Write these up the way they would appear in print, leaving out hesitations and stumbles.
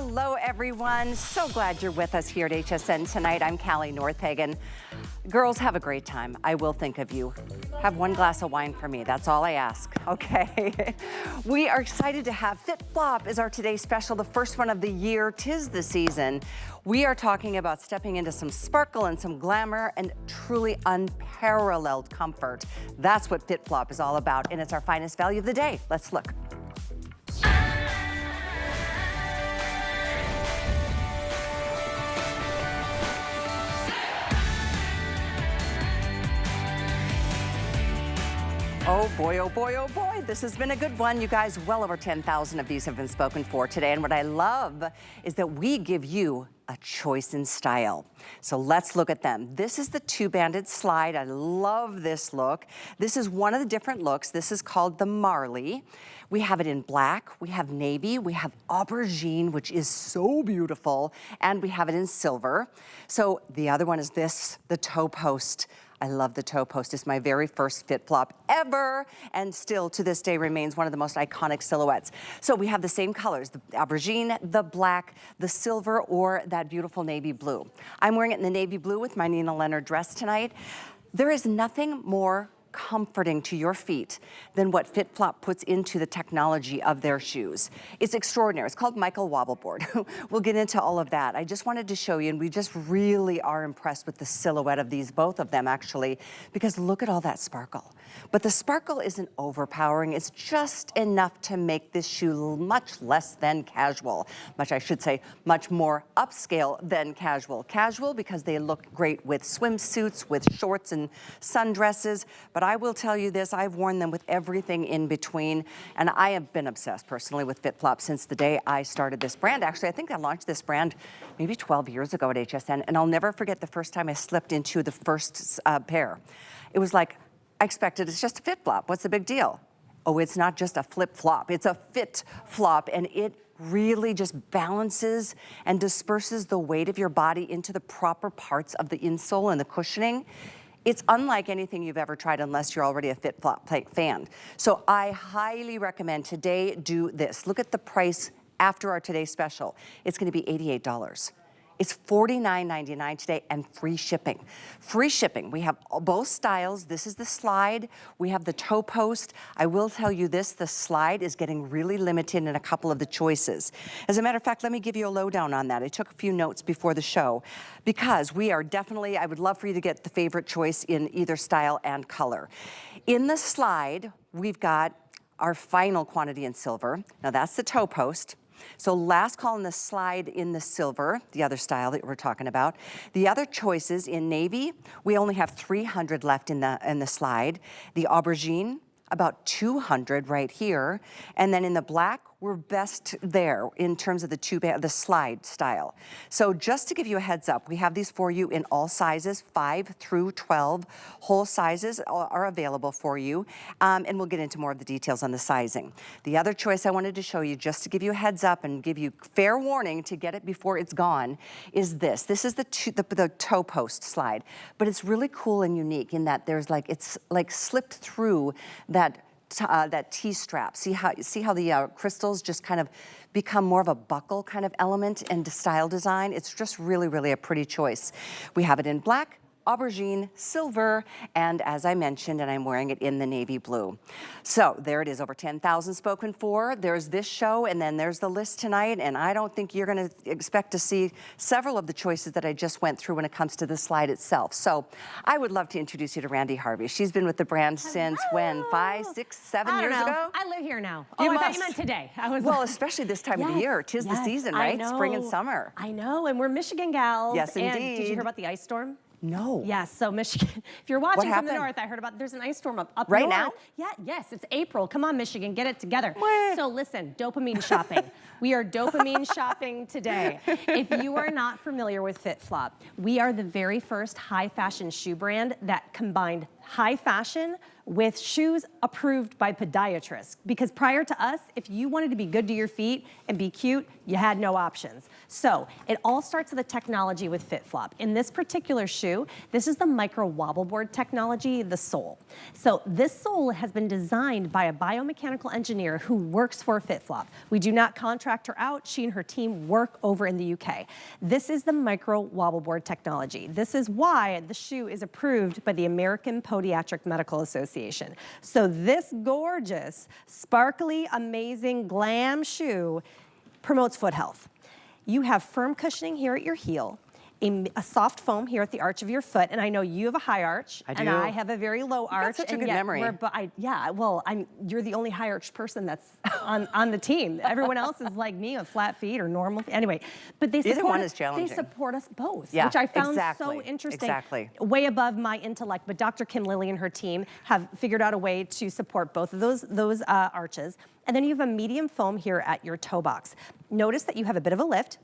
Hello, everyone. So glad you're with us here at HSN tonight. I'm Callie Northhagen. Girls, have a great time. I will think of you. Have one glass of wine for me. That's all I ask, okay? We are excited to have FitFlop as our today's special, the first one of the year. 'Tis the season. We are talking about stepping into some sparkle and some glamour and truly unparalleled comfort. That's what FitFlop is all about, and it's our finest value of the day. Let's look. Oh boy, oh boy, oh boy. This has been a good one. You guys, well over 10,000 of these have been spoken for today. And what I love is that we give you a choice in style. So let's look at them. This is the two-banded slide. I love this look. This is one of the different looks. This is called the Marley. We have it in black, we have navy, we have aubergine, which is so beautiful, and we have it in silver. So the other one is this, the toe post. I love the toe post. It's my very first FitFlop ever, and still to this day remains one of the most iconic silhouettes. So we have the same colors, the aubergine, the black, the silver, or that beautiful navy blue. I'm wearing it in the navy blue with my Nina Leonard dress tonight. There is nothing more comforting to your feet than what FitFlop puts into the technology of their shoes. It's extraordinary. It's called Michael Wobbleboard. We'll get into all of that. I just wanted to show you, and we just really are impressed with the silhouette of these, both of them actually, because look at all that sparkle. But the sparkle isn't overpowering. It's just enough to make this shoe much less than casual. I should say, much more upscale than casual. Casual because they look great with swimsuits, with shorts and sundresses. But I will tell you this, I've worn them with everything in between, and I have been obsessed personally with FitFlop since the day I started this brand. Actually, I think I launched this brand maybe 12 years ago at HSN, and I'll never forget the first time I slipped into the first pair. It was like, I expected it's just a FitFlop. What's the big deal? Oh, it's not just a flip-flop, it's a FitFlop, and it really just balances and disperses the weight of your body into the proper parts of the insole and the cushioning. It's unlike anything you've ever tried unless you're already a FitFlop fan. So I highly recommend today do this. Look at the price after our today's special. It's gonna be $88. It's $49.99 today and free shipping. Free shipping. We have both styles. This is the slide. We have the toe post. I will tell you this, the slide is getting really limited in a couple of the choices. As a matter of fact, let me give you a lowdown on that. I took a few notes before the show because we are definitely, I would love for you to get the favorite choice in either style and color. In the slide, we've got our final quantity in silver. Now that's the toe post. So last call in the slide in the silver, the other style that we're talking about. The other choices in navy, we only have 300 left in the slide. The aubergine, about 200 right here. And then in the black, we're best there in terms of the slide style. So just to give you a heads up, we have these for you in all sizes, 5 through 12. Whole sizes are available for you. And we'll get into more of the details on the sizing. The other choice I wanted to show you, just to give you a heads up and give you fair warning to get it before it's gone, is this. This is the toe post slide. But it's really cool and unique in that it's like slipped through that T-strap. See how the crystals just kind of become more of a buckle kind of element and style design? It's just really, really a pretty choice. We have it in black, aubergine, silver, and as I mentioned, and I'm wearing it in the navy blue. So there it is, over 10,000 spoken for. There's this show, and then there's the list tonight, and I don't think you're gonna expect to see several of the choices that I just went through when it comes to the slide itself. So I would love to introduce you to Randy Harvey. She's been with the brand since when, 5, 6, 7 years ago? I live here now. You I must. thought you meant today. Well, especially this time of the year. 'Tis the season, right? Spring and summer. I know, and we're Michigan gals. Yes, and indeed. Did you hear about the ice storm? No. Yes, so Michigan, if you're watching from the north, I heard about, there's an ice storm up right north. now? Yeah, yes, it's April. Come on, Michigan, get it together. What? So listen, dopamine shopping. We are dopamine shopping today. If you are not familiar with FitFlop, we are the very first high fashion shoe brand that combined high fashion with shoes approved by podiatrists. Because prior to us, if you wanted to be good to your feet and be cute, you had no options. So it all starts with the technology with FitFlop. In this particular shoe, this is the micro wobble board technology, the sole. So this sole has been designed by a biomechanical engineer who works for FitFlop. We do not contract her out. She and her team work over in the UK. This is the micro wobble board technology. This is why the shoe is approved by the American Podiatric Medical Association. So this gorgeous, sparkly, amazing, glam shoe promotes foot health. You have firm cushioning here at your heel, a soft foam here at the arch of your foot, and I know you have a high arch, and I have a very low arch. That's such a good memory. You're the only high arched person that's on the team. Everyone else is like me with flat feet or normal. Anyway, but they Either support one is challenging. They support us both, Yeah, which I found exactly, so interesting. exactly. Way above my intellect, but Dr. Kim Lilly and her team have figured out a way to support both of those arches. And then you have a medium foam here at your toe box. Notice that you have a bit of a lift.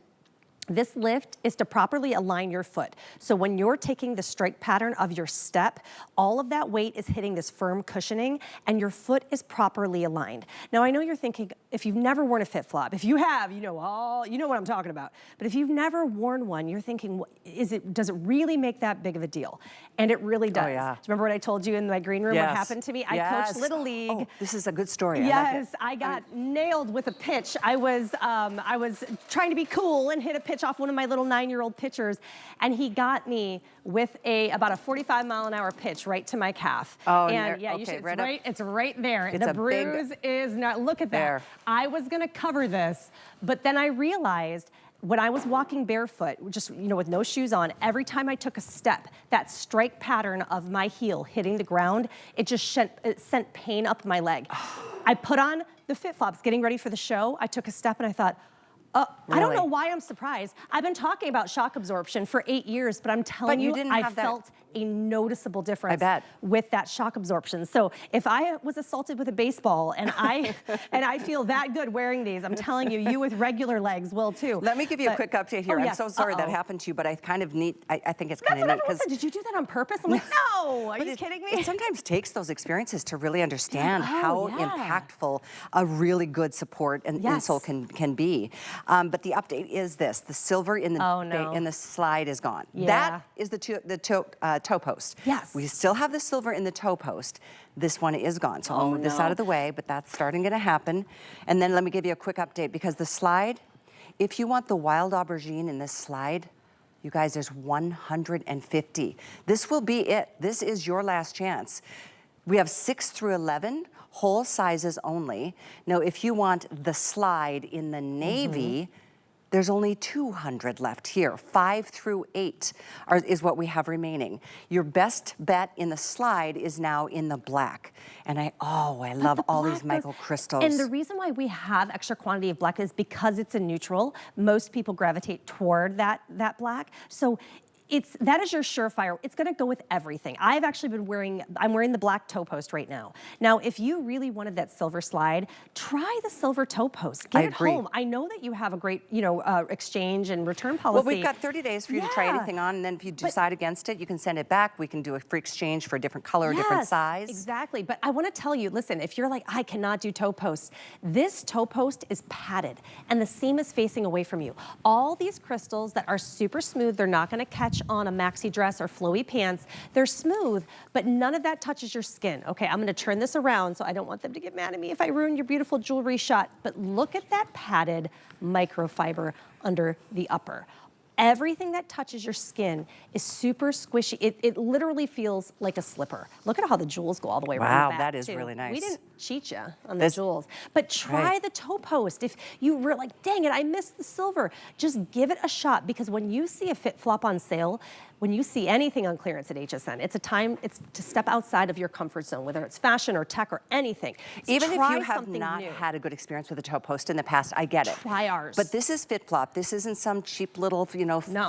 This lift is to properly align your foot. So when you're taking the strike pattern of your step, all of that weight is hitting this firm cushioning and your foot is properly aligned. Now I know you're thinking, if you've never worn a FitFlop, if you have, you know what I'm talking about. But if you've never worn one, you're thinking, does it really make that big of a deal? And it really does. Oh, yeah. Do you remember what I told you in my green room? Yes. What happened to me? I Yes. coached Little League. Oh, this is a good story. Yes, I got nailed with a pitch. I was trying to be cool and hit a pitch off one of my little 9-year-old pitchers, and he got me with about a 45-mile-an-hour pitch right to my calf. Oh, and yeah, okay, it's right there. It's the a bruise is not. Look at there. that. I was gonna cover this, but then I realized when I was walking barefoot, just with no shoes on, every time I took a step, that strike pattern of my heel hitting the ground, it sent pain up my leg. I put on the FitFlops, getting ready for the show. I took a step and I thought, Really? I don't know why I'm surprised. I've been talking about shock absorption for 8 years, but I'm telling you, I felt a noticeable difference with that shock absorption. So if I was assaulted with a baseball and I feel that good wearing these, I'm telling you, you with regular legs will too. Let me give you a quick update here. Oh, I'm yes. so sorry that happened to you, but I think it's kind of neat. Did you do that on purpose? I'm like, no, are you kidding me? It sometimes takes those experiences to really understand how impactful a really good support and insole can be. But the update is this: the silver in the slide is gone. Yeah. That is the toe post. Yes. We still have the silver in the toe post. This one is gone. So I'll move this out of the way, but that's starting to happen. And then let me give you a quick update, because the slide, if you want the wild aubergine in this slide, you guys, there's 150. This will be it. This is your last chance. We have 6 through 11, whole sizes only. Now, if you want the slide in the navy, there's only 200 left here. 5 through 8 is what we have remaining. Your best bet in the slide is now in the black. And I love all these micro crystals. And the reason why we have extra quantity of black is because it's a neutral. Most people gravitate toward that black. So that is your surefire. It's gonna go with everything. I've actually been I'm wearing the black toe post right now. Now, if you really wanted that silver slide, try the silver toe post. Get it home. I know that you have a great, exchange and return policy. Well, we've got 30 days for you to try anything on, and then if you decide against it, you can send it back. We can do a free exchange for a different color, different size. Exactly. But I wanna tell you, listen, if you're like, I cannot do toe posts, this toe post is padded and the seam is facing away from you. All these crystals that are super smooth, they're not gonna catch on a maxi dress or flowy pants. They're smooth, but none of that touches your skin. Okay, I'm gonna turn this around, so I don't want them to get mad at me if I ruin your beautiful jewelry shot, but look at that padded microfiber under the upper. Everything that touches your skin is super squishy. It literally feels like a slipper. Look at how the jewels go all the way around the back. Wow, that is really nice. We didn't cheat you on the jewels. But try the toe post. If you were like, dang it, I missed the silver, just give it a shot, because when you see a FitFlop on sale, when you see anything on clearance at HSN, it's to step outside of your comfort zone, whether it's fashion or tech or anything. Even if you have not had a good experience with a toe post in the past, I get it. Try ours. But this is FitFlop. This isn't some cheap little,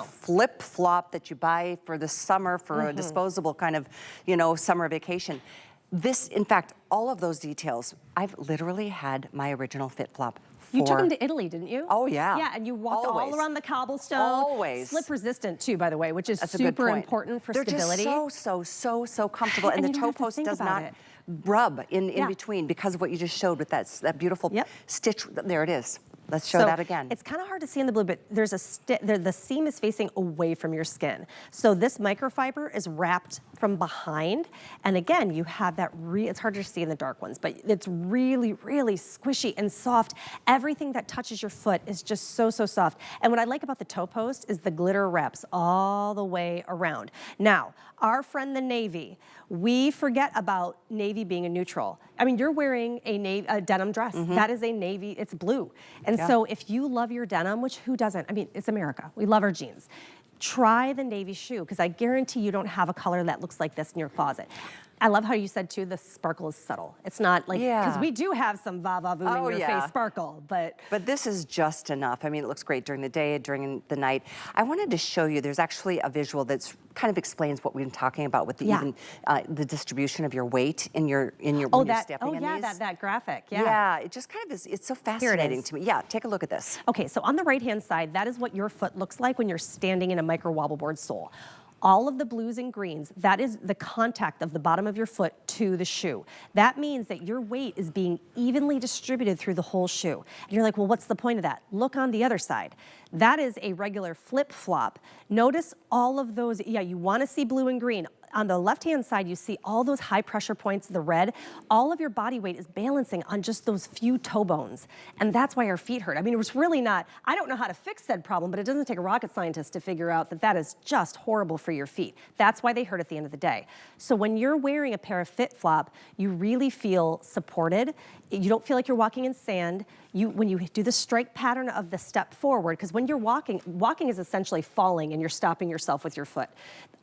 flip flop that you buy for the summer for a disposable kind of, summer vacation. This, in fact, all of those details, I've literally had my original FitFlop You took them to Italy, didn't you? Oh, yeah. Yeah, and you walked Always. all around the cobblestone. Always. Slip resistant too, by the way, which is That's a good super point. important for They're stability. just so comfortable. And And the you don't toe have to post think does about not it. rub in Yeah. between because of what you just showed with that beautiful stitch. There it is. Let's show So that again. it's kind of hard to see in the blue, but there's the seam is facing away from your skin. So this microfiber is wrapped from behind. And again, you have that, it's harder to see in the dark ones, but it's really, really squishy and soft. Everything that touches your foot is just so, so soft. And what I like about the toe post is the glitter wraps all the way around. Now, our friend the navy, we forget about navy being a neutral. I mean, you're wearing a denim dress. That is a navy, it's blue. And so if you love your denim, which who doesn't? I mean, it's America. We love our jeans. Try the navy shoe, because I guarantee you don't have a color that looks like this in your closet. I love how you said too, the sparkle is subtle. It's not like, because we do have some va-va-voom in your face sparkle, but this is just enough. I mean, it looks great during the day, during the night. I wanted to show you, there's actually a visual that's kind of explains what we've been talking about with the even the distribution of your weight in your when you're stepping in these. that graphic, Yeah, it just kind of is, it's so fascinating to me. Yeah, take a look at this. Okay, so on the right-hand side, that is what your foot looks like when you're standing in a micro wobble board sole. All of the blues and greens, that is the contact of the bottom of your foot to the shoe. That means that your weight is being evenly distributed through the whole shoe. And you're like, well, what's the point of that? Look on the other side. That is a regular flip-flop. Notice all of those, you wanna see blue and green. On the left-hand side, you see all those high pressure points, the red. All of your body weight is balancing on just those few toe bones. And that's why our feet hurt. I mean, it's really not, I don't know how to fix that problem, but it doesn't take a rocket scientist to figure out that that is just horrible for your feet. That's why they hurt at the end of the day. So when you're wearing a pair of FitFlop, you really feel supported. You don't feel like you're walking in sand. When you do the strike pattern of the step forward, because when you're walking is essentially falling and you're stopping yourself with your foot.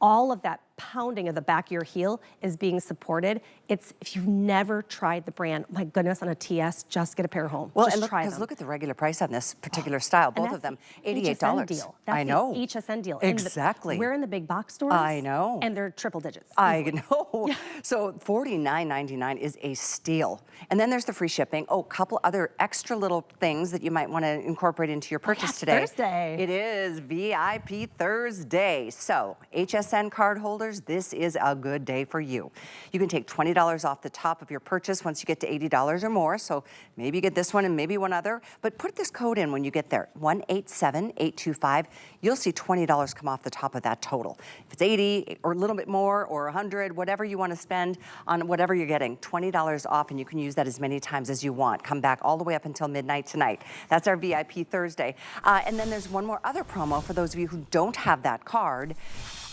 All of that pounding of the back of your heel is being supported. If you've never tried the brand, my goodness, on a TS, just get a pair home. Well, just try them. Because look at the regular price on this particular style, both of them, $88. HSN deal. That's I know. the HSN deal. Exactly. We're in the big box stores. I know. And they're triple digits. I know. So $49.99 is a steal. And then there's the free shipping. Oh, a couple other extra little things that you might want to incorporate into your purchase today. Thursday. It is VIP Thursday. So HSN card holders, this is a good day for you. You can take $20 off the top of your purchase once you get to $80 or more. So maybe you get this one and maybe one other, but put this code in when you get there, 187825. You'll see $20 come off the top of that total. If it's 80 or a little bit more or 100, whatever you want to spend on whatever you're getting, $20 off, and you can use that as many times as you want. Come back all the way up until midnight tonight. That's our VIP Thursday. And then there's one more other promo for those of you who don't have that card.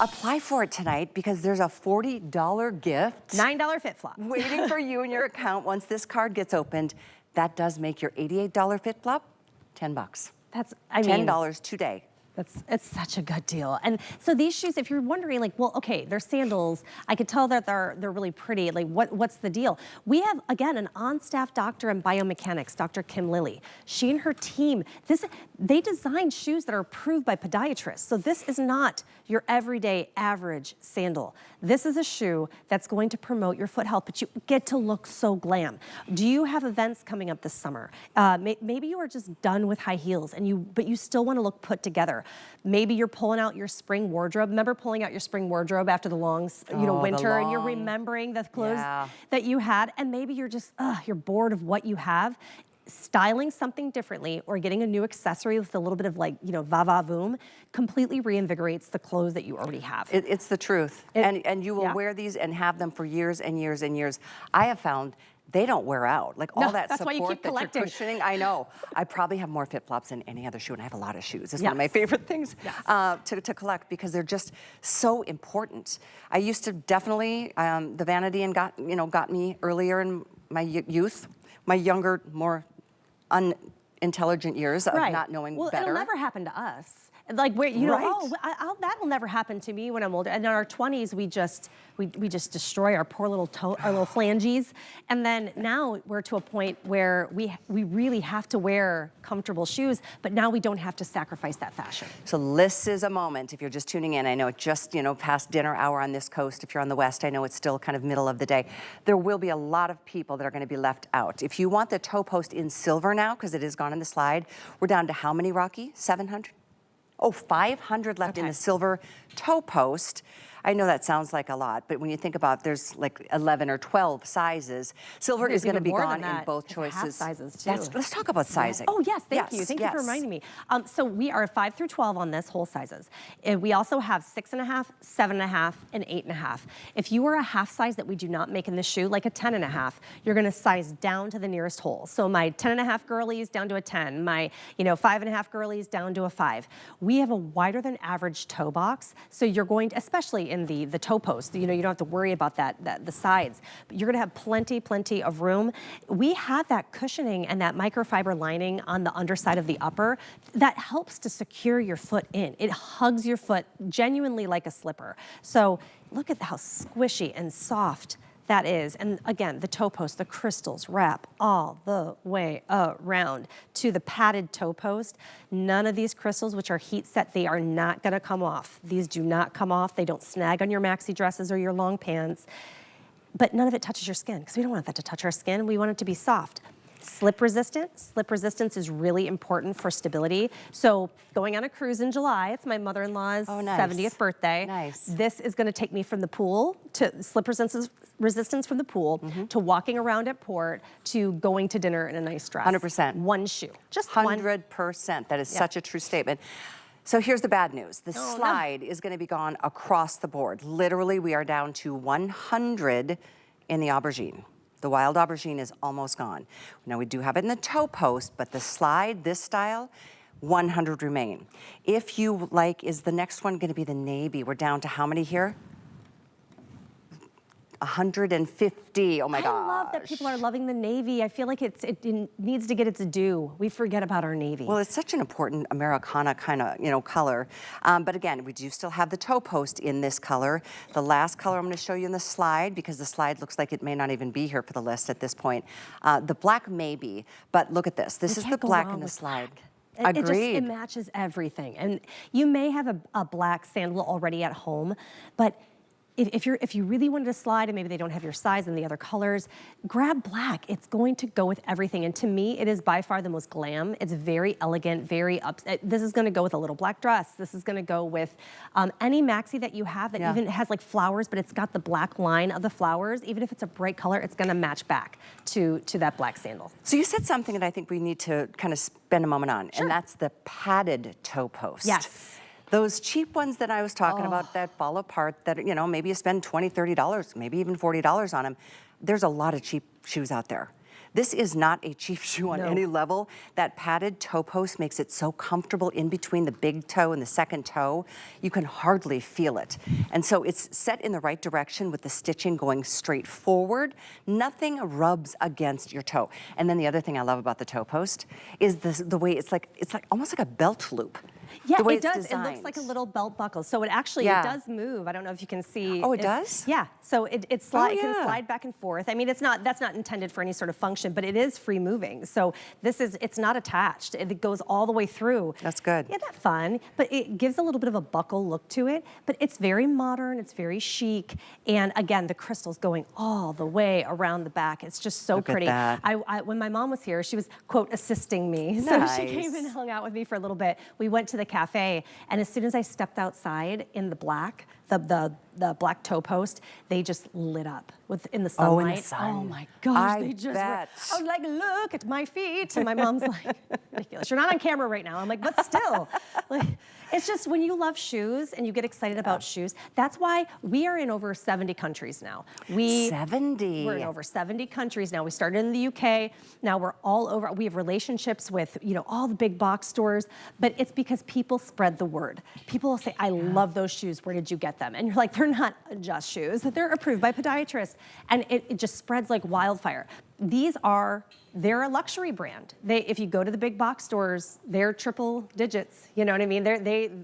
Apply for it tonight because there's a $40 gift. $9 FitFlop. Waiting for you in your account once this card gets opened. That does make your $88 FitFlop $10. That's, I mean, $10 today. It's such a good deal. And so these shoes, if you're wondering, like, well, okay, they're sandals. I could tell that they're really pretty. Like, what's the deal? We have, again, an on-staff doctor in biomechanics, Dr. Kim Lilly. She and her team, they design shoes that are approved by podiatrists. So this is not your everyday average sandal. This is a shoe that's going to promote your foot health, but you get to look so glam. Do you have events coming up this summer? Maybe you are just done with high heels, but you still want to look put together. Maybe you're pulling out your spring wardrobe. Remember pulling out your spring wardrobe after the long, winter, and you're remembering the clothes that you had, and maybe you're just, you're bored of what you have. Styling something differently or getting a new accessory with a little bit of va-va-voom completely reinvigorates the clothes that you already have. It's the truth. And you will wear these and have them for years and years and years. I have found they don't wear out. Like all that that's support why you keep that collecting. you're cushioning. I know. I probably have more FitFlops than any other shoe, and I have a lot of shoes. It's one of my favorite things to collect because they're just so important. I used to definitely, the vanity and got me earlier in my youth, my younger, more unintelligent years of not knowing better. It'll never happen to us. Like where, you know, Right. oh, that'll never happen to me when I'm older. And in our 20s, we just destroy our poor little our little phalanges. And then now we're to a point where we really have to wear comfortable shoes, but now we don't have to sacrifice that fashion. So this is a moment, if you're just tuning in, I know it's just, you know, past dinner hour on this coast. If you're on the west, I know it's still kind of middle of the day. There will be a lot of people that are going to be left out. If you want the toe post in silver now, because it is gone in the slide, we're down to how many, Rocky? 700? Oh, 500 left in the silver toe post. I know that sounds like a lot, but when you think about there's like 11 or 12 sizes, silver is going to be gone in both choices. Half sizes too. Let's talk about sizing. Oh yes, thank you. Thank you for reminding me. So we are 5 through 12 on this, whole sizes. And we also have 6.5, 7.5, and 8.5. If you are a half size that we do not make in the shoe, like a 10.5, you're going to size down to the nearest hole. So my 10.5 girlies down to a 10, my 5.5 girlies down to a 5. We have a wider than average toe box, so you're going to, especially in the toe post, you don't have to worry about the sides, but you're gonna have plenty of room. We have that cushioning and that microfiber lining on the underside of the upper that helps to secure your foot in. It hugs your foot genuinely like a slipper. So look at how squishy and soft that is. And again, the toe post, the crystals wrap all the way around to the padded toe post. None of these crystals, which are heat set, they are not gonna come off. These do not come off. They don't snag on your maxi dresses or your long pants, but none of it touches your skin because we don't want that to touch our skin. We want it to be soft. Slip resistant. Slip resistance is really important for stability. So going on a cruise in July, it's my mother-in-law's 70th birthday. Nice. This is gonna take me from the pool to slip resistance from the pool to walking around at port to going to dinner in a nice dress. 100%. One shoe, just 100%. That is such a true statement. So here's the bad news. The slide is going to be gone across the board. Literally, we are down to 100 in the aubergine. The wild aubergine is almost gone. Now, we do have it in the toe post, but the slide, this style, 100 remain. If you like, is the next one going to be the navy? We're down to how many here? 150. Oh my gosh. I love that people are loving the navy. I feel like it needs to get its due. We forget about our navy. Well, it's such an important Americana kind of, color. But again, we do still have the toe post in this color. The last color I'm going to show you in the slide, because the slide looks like it may not even be here for the list at this point. The black may be, but look at this. This is the black in the slide. Agreed. It matches everything. And you may have a black sandal already at home, but if you really wanted to slide and maybe they don't have your size and the other colors, grab black. It's going to go with everything. And to me, it is by far the most glam. It's very elegant, very this is gonna go with a little black dress. This is gonna go with any maxi that you have that even has like flowers, but it's got the black line of the flowers. Even if it's a bright color, it's gonna match back to that black sandal. So you said something that I think we need to kind of spend a moment on, and that's the padded toe post. Yes. Those cheap ones that I was talking about that fall apart, that, maybe you spend $20, $30, maybe even $40 on them. There's a lot of cheap shoes out there. This is not a cheap shoe on any level. That padded toe post makes it so comfortable in between the big toe and the second toe. You can hardly feel it. And so it's set in the right direction with the stitching going straight forward. Nothing rubs against your toe. And then the other thing I love about the toe post is the way it's like almost like a belt loop. Yeah, it does. It looks like a little belt buckle. So it actually it does move. I don't know if you can see. Oh, it does? Yeah. So it can slide back and forth. I mean, that's not intended for any sort of function, but it is free moving. So it's not attached. It goes all the way through. That's good. Isn't that fun? But it gives a little bit of a buckle look to it. But it's very modern. It's very chic. And again, the crystals going all the way around the back. It's just so pretty. At that. When my mom was here, she was, quote, assisting me. So she came and hung out with me for a little bit. We went to the cafe, and as soon as I stepped outside in the black, the black toe post, they just lit up in the sunlight. Oh, in the sun. Oh my gosh, they just bet. I was like, look at my feet. And my mom's like, ridiculous. You're not on camera right now. I'm like, but still. It's just when you love shoes and you get excited about shoes, that's why we are in over 70 countries now. 70? We're in over 70 countries now. We started in the UK. Now we're all over. We have relationships with, all the big box stores, but it's because people spread the word. People will say, I love those shoes. Where did you get them? them. And you're like, they're not just shoes, they're approved by podiatrists. And it just spreads like wildfire. They're a luxury brand. If you go to the big box stores, they're triple digits, you know what I mean?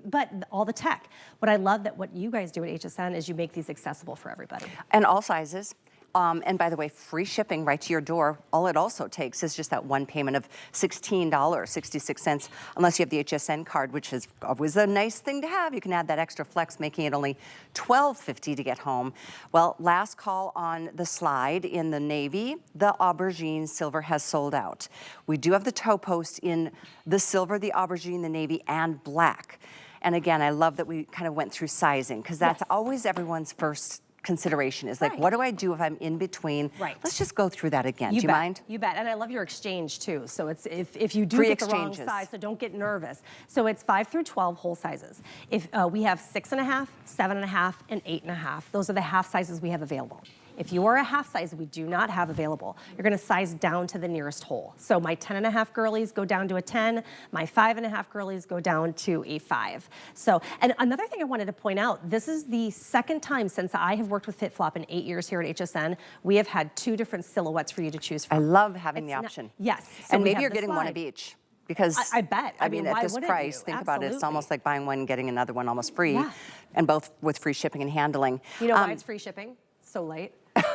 But all the tech. What I love that what you guys do at HSN is you make these accessible for everybody. And all sizes. And by the way, free shipping right to your door. All it also takes is just that one payment of $16.66, unless you have the HSN card, which is always a nice thing to have. You can add that extra flex, making it only $12.50 to get home. Well, last call on the slide in the navy. The aubergine silver has sold out. We do have the toe post in the silver, the aubergine, the navy, and black. And again, I love that we kind of went through sizing, because that's always everyone's first consideration is like, what do I do if I'm in between? Right. Let's just go through that again. Do you mind? You bet. And I love your exchange too. So it's if you do Free get the wrong exchanges. size, so don't get nervous. So it's 5 through 12 whole sizes. If we have 6.5, 7.5, and 8.5. Those are the half sizes we have available. If you are a half size we do not have available, you're gonna size down to the nearest hole. So my 10.5 girlies go down to a 10, my 5.5 girlies go down to a 5. So, and another thing I wanted to point out, this is the second time since I have worked with FitFlop in 8 years here at HSN, we have had 2 different silhouettes for you to choose from. I love having the option. Yes. And maybe you're getting one of each. Because I bet. I mean, at why this wouldn't price, you? think about it. It's Absolutely. almost like buying one and getting another one almost free, Yeah. and both with free shipping and handling. You know why it's free shipping? So late.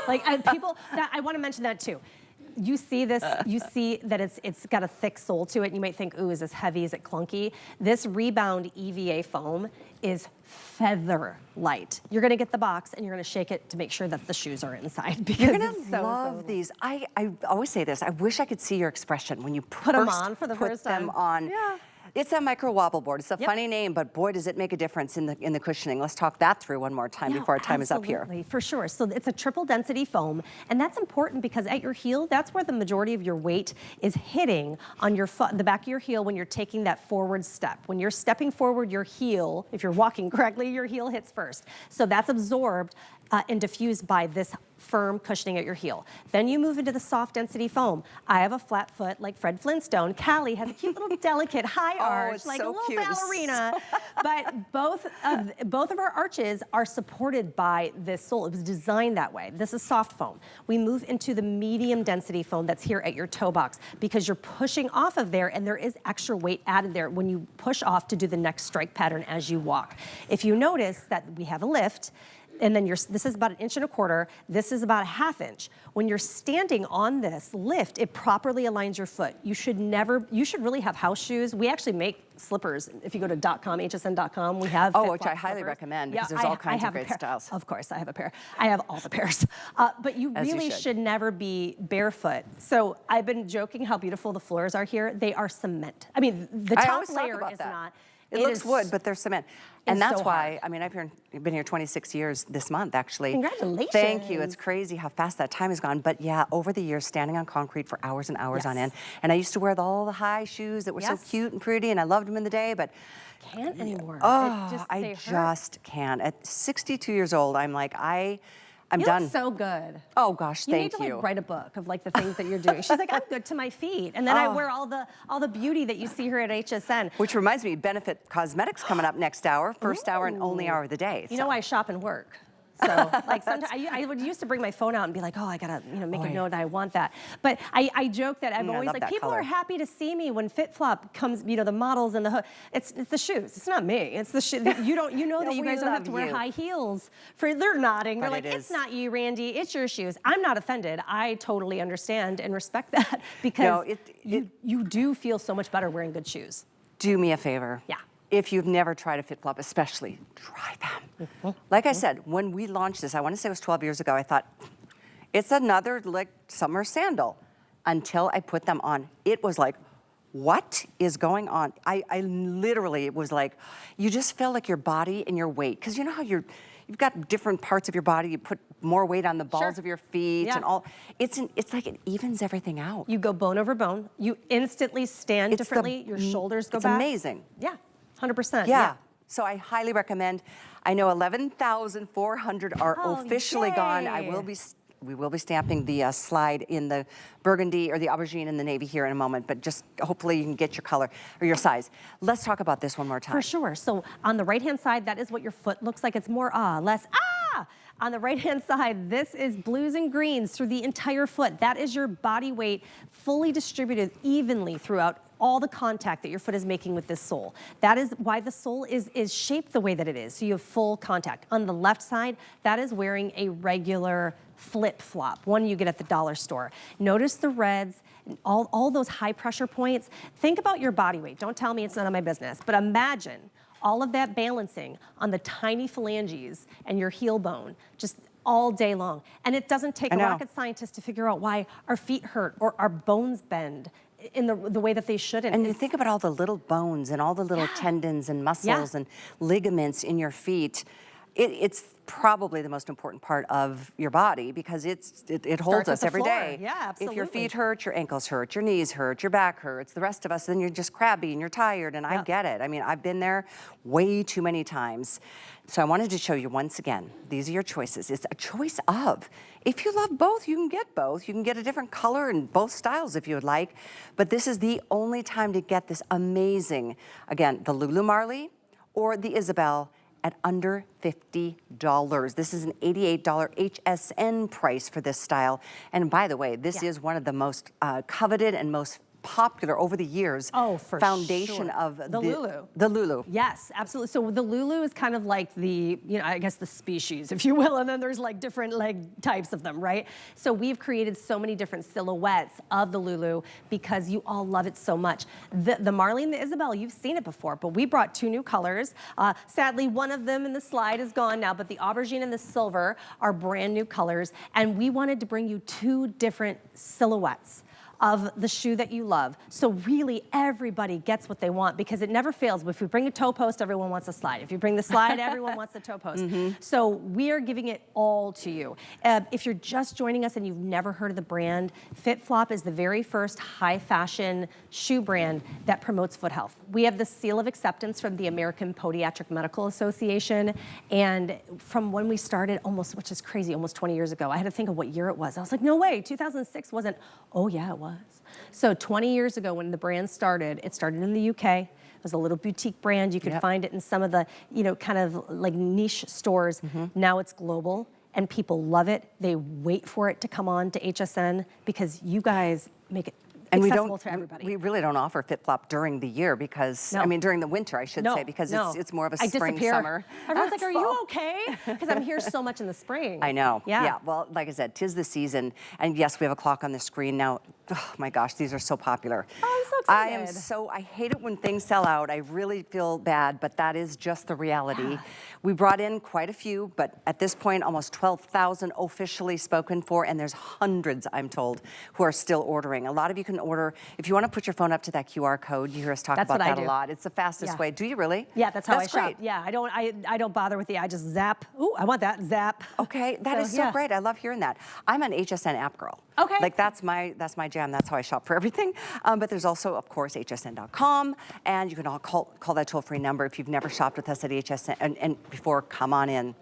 Like people, I want to mention that too. You see this, you see that it's got a thick sole to it, and you might think, ooh, is this heavy, is it clunky? This Rebound EVA foam is feather light. You're gonna get the box and you're gonna shake it to make sure that the shoes are inside, because You're gonna it's so love these. I always say this, I wish I could see your expression when you Put them on for the first time. Put them on. Yeah. It's a micro wobble board. It's a funny name, but boy, does it make a difference in the cushioning. Let's talk that through one more time before our time is up here. Absolutely, for sure. So it's a triple density foam, and that's important because at your heel, that's where the majority of your weight is hitting on your foot, the back of your heel when you're taking that forward step. When you're stepping forward, your heel, if you're walking correctly, your heel hits first. So that's absorbed and diffused by this firm cushioning at your heel. Then you move into the soft density foam. I have a flat foot like Fred Flintstone. Callie has a cute little delicate high arch, it's like so a little cute. ballerina. But both of our arches are supported by this sole. It was designed that way. This is soft foam. We move into the medium density foam that's here at your toe box because you're pushing off of there and there is extra weight added there when you push off to do the next strike pattern as you walk. If you notice that we have a lift, and then this is about 1.25 inches, this is about 1/2 inch. When you're standing on this lift, it properly aligns your foot. You should really have house shoes. We actually make slippers. If you go to hsn.com, we have Which I highly recommend, because there's all kinds of great styles. Of course, I have a pair. I have all the pairs. But you really should never be barefoot. So I've been joking how beautiful the floors are here. They are cement. I mean, the top layer is not. It looks wood, but they're cement. And that's so why, hard. I mean, I've been here 26 years this month, actually. Congratulations. Thank you. It's crazy how fast that time has gone. But yeah, over the years, standing on concrete for hours and hours on end. And I used to wear all the high shoes that were so cute and pretty, and I loved them in the day, but can't anymore. I just can't. At 62 years old, I'm like, I'm done. You look so good. Oh gosh, thank you. You need to write a book of like the things that you're doing. She's like, I'm good to my feet. And then I wear all the beauty that you see here at HSN. Which reminds me, Benefit Cosmetics coming up next hour, first hour and only hour of the day. You know, I shop and work. So like sometimes I would used to bring my phone out and be like, oh, I gotta make a note, I want that. But I joke that I'm always like, people are happy to see me when FitFlop comes, the models and the hood. It's the shoes. It's not me. It's the shoes. You know that you guys don't have to wear high heels. They're nodding. They're like, it's not you, Randy. It's your shoes. I'm not offended. I totally understand and respect that because you do feel so much better wearing good shoes. Do me a favor. Yeah. If you've never tried a FitFlop, especially, try them. Like I said, when we launched this, I want to say it was 12 years ago, I thought, it's another like summer sandal. Until I put them on, it was like, what is going on? I literally, it was like, you just feel like your body and your weight, because you know how you've got different parts of your body, you put more weight on the balls of your feet and all. It's like it evens everything out. You go bone over bone. You instantly stand differently. Your shoulders go back. It's amazing. Yeah. 100%. Yeah. So I highly recommend. I know 11,400 are officially gone. I will be We will be stamping the slide in the burgundy or the aubergine in the navy here in a moment, but just hopefully you can get your color or your size. Let's talk about this one more time. For sure. So on the right-hand side, that is what your foot looks like. It's more less On the right-hand side, this is blues and greens through the entire foot. That is your body weight fully distributed evenly throughout all the contact that your foot is making with this sole. That is why the sole is shaped the way that it is, so you have full contact. On the left side, that is wearing a regular flip-flop, one you get at the dollar store. Notice the reds, all those high pressure points. Think about your body weight. Don't tell me it's none of my business, but imagine all of that balancing on the tiny phalanges and your heel bone just all day long. And it doesn't take a rocket scientist to figure out why our feet hurt or our bones bend in the way that they shouldn't. And you think about all the little bones and all the little tendons and muscles and ligaments in your feet. It's probably the most important part of your body because it holds us every day. Yeah, absolutely. If your feet hurt, your ankles hurt, your knees hurt, your back hurts, the rest of us, then you're just crabby and you're tired, and I get it. I mean, I've been there way too many times. So I wanted to show you once again, these are your choices. It's a choice of. If you love both, you can get both. You can get a different color and both styles if you would like, but this is the only time to get this amazing, again, the Lulu Marley or the Isabel at under $50. This is an $88 HSN price for this style. And by the way, this is one of the most coveted and most popular over the years foundation of the Lulu. The Lulu. Yes, absolutely. So the Lulu is kind of like the, I guess the species, if you will, and then there's like different leg types of them, right? So we've created so many different silhouettes of the Lulu because you all love it so much. The Marley and the Isabel, you've seen it before, but we brought two new colors. Sadly, one of them in the slide is gone now, but the aubergine and the silver are brand new colors, and we wanted to bring you two different silhouettes of the shoe that you love. So really everybody gets what they want because it never fails. If we bring a toe post, everyone wants a slide. If you bring the slide, everyone wants the toe post. So we are giving it all to you. If you're just joining us and you've never heard of the brand, FitFlop is the very first high fashion shoe brand that promotes foot health. We have the seal of acceptance from the American Podiatric Medical Association. And from when we started, which is crazy, almost 20 years ago, I had to think of what year it was. I was like, no way, 2006 wasn't, oh yeah, it was. So 20 years ago when the brand started, it started in the UK. It was a little boutique brand. You could find it in some of the, kind of like niche stores. Now it's global and people love it. They wait for it to come on to HSN because you guys make it accessible to everybody. We really don't offer FitFlop during the year because, I mean, during the winter, I should say, because it's more of a spring, summer. Everyone's like, are you okay? Because I'm here so much in the spring. I know. Yeah. Well, like I said, 'tis the season. And yes, we have a clock on the screen now. Oh my gosh, these are so popular. Oh, I'm so excited. I hate it when things sell out. I really feel bad, but that is just the reality. We brought in quite a few, but at this point, almost 12,000 officially spoken for, and there's hundreds, I'm told, who are still ordering. A lot of you can order, if you want to put your phone up to that QR code, you hear us talk about that a lot. It's the fastest way. Do you really? Yeah, that's how I shop. Yeah, I don't bother with I just zap. Ooh, I want that, zap. Okay, that is so great. I love hearing that. I'm an HSN app girl. Okay. Like that's my jam. That's how I shop for everything. But there's also, of course, hsn.com, and you can all call that toll-free number if you've never shopped with us at HSN and before. Come on in,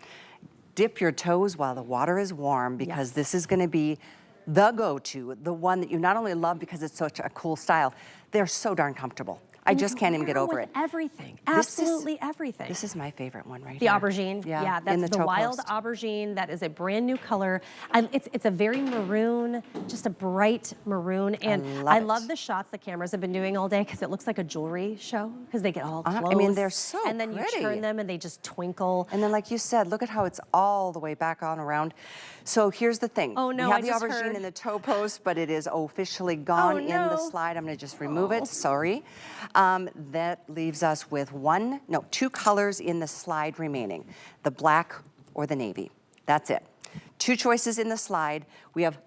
dip your toes while the water is warm because this is going to be the go-to, the one that you not only love because it's such a cool style, they're so darn comfortable. I just can't even get over it. Everything, absolutely everything. This is my favorite one right here. The aubergine, that's the wild aubergine. That is a brand new color. It's a very maroon, just a bright maroon. And I love the shots the cameras have been doing all day because it looks like a jewelry show because they get all close. I mean, they're so pretty. And then you turn them and they just twinkle. And then like you said, look at how it's all the way back on around. So here's the thing. Oh no, we have the aubergine in the toe post, but it is officially gone in the slide. I'm gonna just remove it, sorry. That leaves us with two colors in the slide remaining, the black or the navy. That's it. Two choices in the slide. We have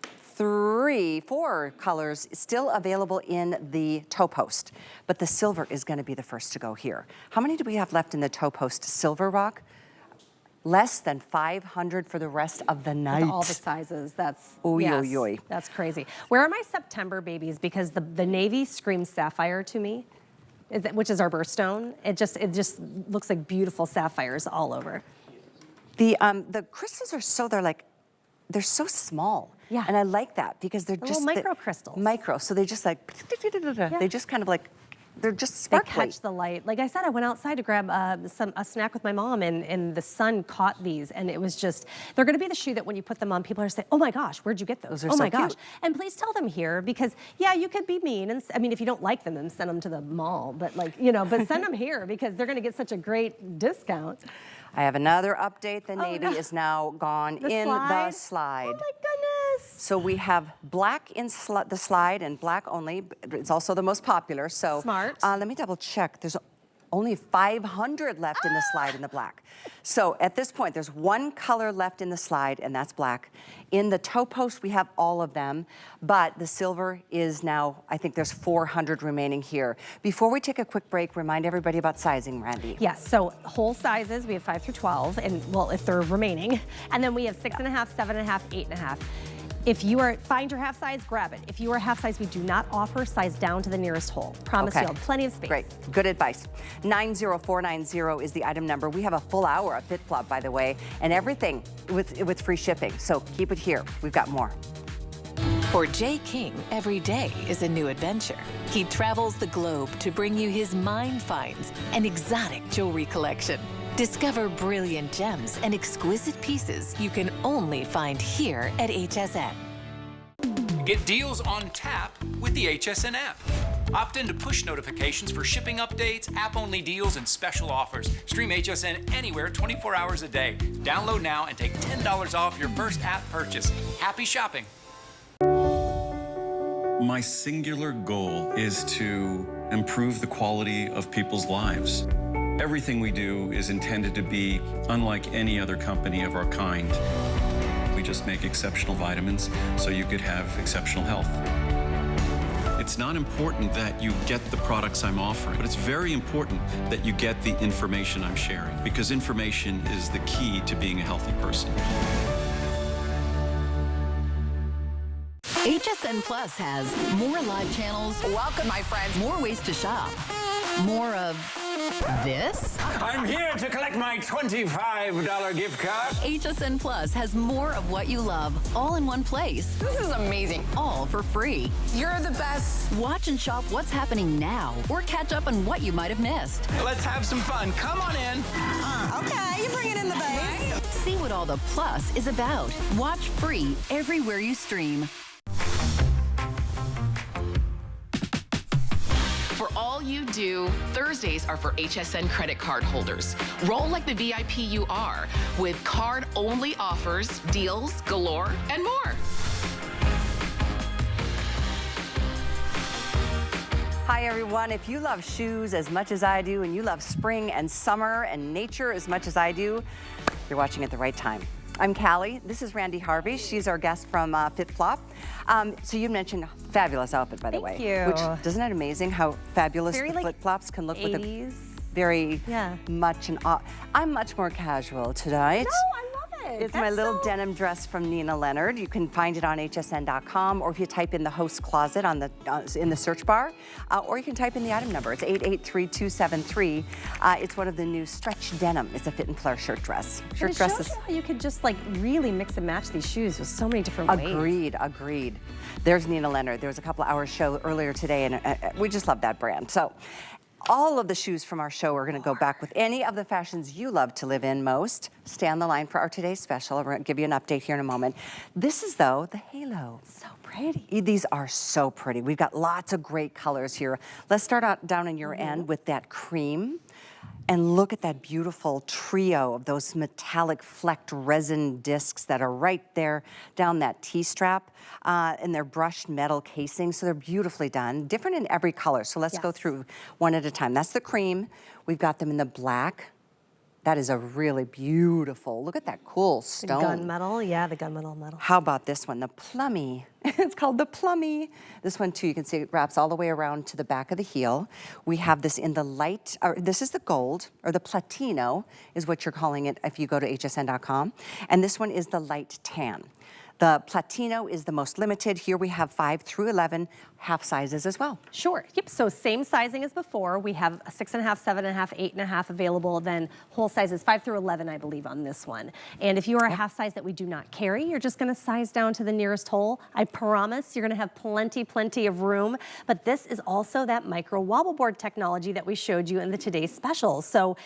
4 colors still available in the toe post, but the silver is gonna be the first to go here. How many do we have left in the toe post silver, Rock? Less than 500 for the rest of the night. With all the sizes, that's that's crazy. Where are my September babies? Because the navy screams sapphire to me, which is our birthstone. It just looks like beautiful sapphires all over. The crystals are they're like they're so small. Yeah. And I like that because they're just little microcrystals. Micro, so they just like, they just kind of like, they're just sparkly. They catch the light. Like I said, I went outside to grab a snack with my mom, and the sun caught these, and it was just, they're gonna be the shoe that when you put them on, people are saying, oh my gosh, where'd you get those? Those are oh so my gosh. cute. And please tell them here, because yeah, you could be mean, and I mean, if you don't like them, then send them to the mall, but like, you know, but send them here because they're gonna get such a great discount. I have another update. The navy is now gone in the slide. Oh my goodness. So we have black in the slide and black only. It's also the most popular. So smart. Let me double check. There's only 500 left in the slide in the black. So at this point, there's one color left in the slide, and that's black. In the toe post, we have all of them, but the silver is now, I think there's 400 remaining here. Before we take a quick break, remind everybody about sizing, Randy. Yes, so whole sizes, we have 5 through 12, and well, if they're remaining. And then we have 6.5, 7.5, 8.5. If you are, find your half size, grab it. If you are half size, we do not offer size down to the nearest hole. Promise you'll have plenty of space. Great, good advice. 90490 is the item number. We have a full hour of FitFlop, by the way, and everything with free shipping. So keep it here, we've got more. For Jay King, every day is a new adventure. He travels the globe to bring you his mind finds and exotic jewelry collection. Discover brilliant gems and exquisite pieces you can only find here at HSN. Get deals on tap with the HSN app. Opt in to push notifications for shipping updates, app-only deals, and special offers. Stream HSN anywhere 24 hours a day. Download now and take $10 off your first app purchase. Happy shopping. My singular goal is to improve the quality of people's lives. Everything we do is intended to be unlike any other company of our kind. We just make exceptional vitamins so you could have exceptional health. It's not important that you get the products I'm offering, but it's very important that you get the information I'm sharing, because information is the key to being a healthy person. HSN Plus has more live channels. Welcome, my friends. More ways to shop. More of this. I'm here to collect my $25 gift card. HSN Plus has more of what you love, all in one place. This is amazing. All for free. You're the best. Watch and shop what's happening now, or catch up on what you might have missed. Let's have some fun. Come on in. Okay, you bring it in the base. See what all the Plus is about. Watch free everywhere you stream. For all you do, Thursdays are for HSN credit card holders. Roll like the VIP you are with card-only offers, deals galore, and more. Hi everyone, if you love shoes as much as I do, and you love spring and summer and nature as much as I do, you're watching at the right time. I'm Callie, this is Randy Harvey. She's our guest from FitFlop. So you mentioned fabulous outfit, by the way. Thank you. Which, isn't that amazing how fabulous Very, the like, FitFlops can look 80s. with a very much I'm much more casual tonight. No, I love it. It's my little denim dress from Nina Leonard. You can find it on hsn.com, or if you type in the host closet on the in the search bar, or you can type in the item number. It's 883273. It's one of the new stretch denim. It's a fit and flare shirt dress. Shirt dresses. Shows you how you could just like really mix and match these shoes with so many different ways. Agreed. There's Nina Leonard. There was a couple of hours show earlier today, and we just love that brand. So all of the shoes from our show are going to go back with any of the fashions you love to live in most. Stay on the line for our today's special. We're going to give you an update here in a moment. This is, though, the halo. So pretty. These are so pretty. We've got lots of great colors here. Let's start out down in your end with that cream. And look at that beautiful trio of those metallic flecked resin discs that are right there down that T-strap, and they're brushed metal casing, so they're beautifully done. Different in every color, so let's go through one at a time. That's the cream. We've got them in the black. That is a really beautiful, look at that cool stone. The gunmetal, yeah, the gunmetal. How about this one, the plummy? It's called the plummy. This one too, you can see it wraps all the way around to the back of the heel. We have this in the light, or this is the gold, or the platino is what you're calling it if you go to hsn.com. And this one is the light tan. The Platino is the most limited. Here we have 5 through 11 half sizes as well. Sure. Yep. So same sizing as before. We have a 6.5, 7.5, 8.5 available. Then whole sizes 5 through 11, I believe, on this one. And if you are a half size that we do not carry, you're just going to size down to the nearest hole. I promise you're going to have plenty of room. But this is also that micro wobble board technology that we showed you in the today's special. So,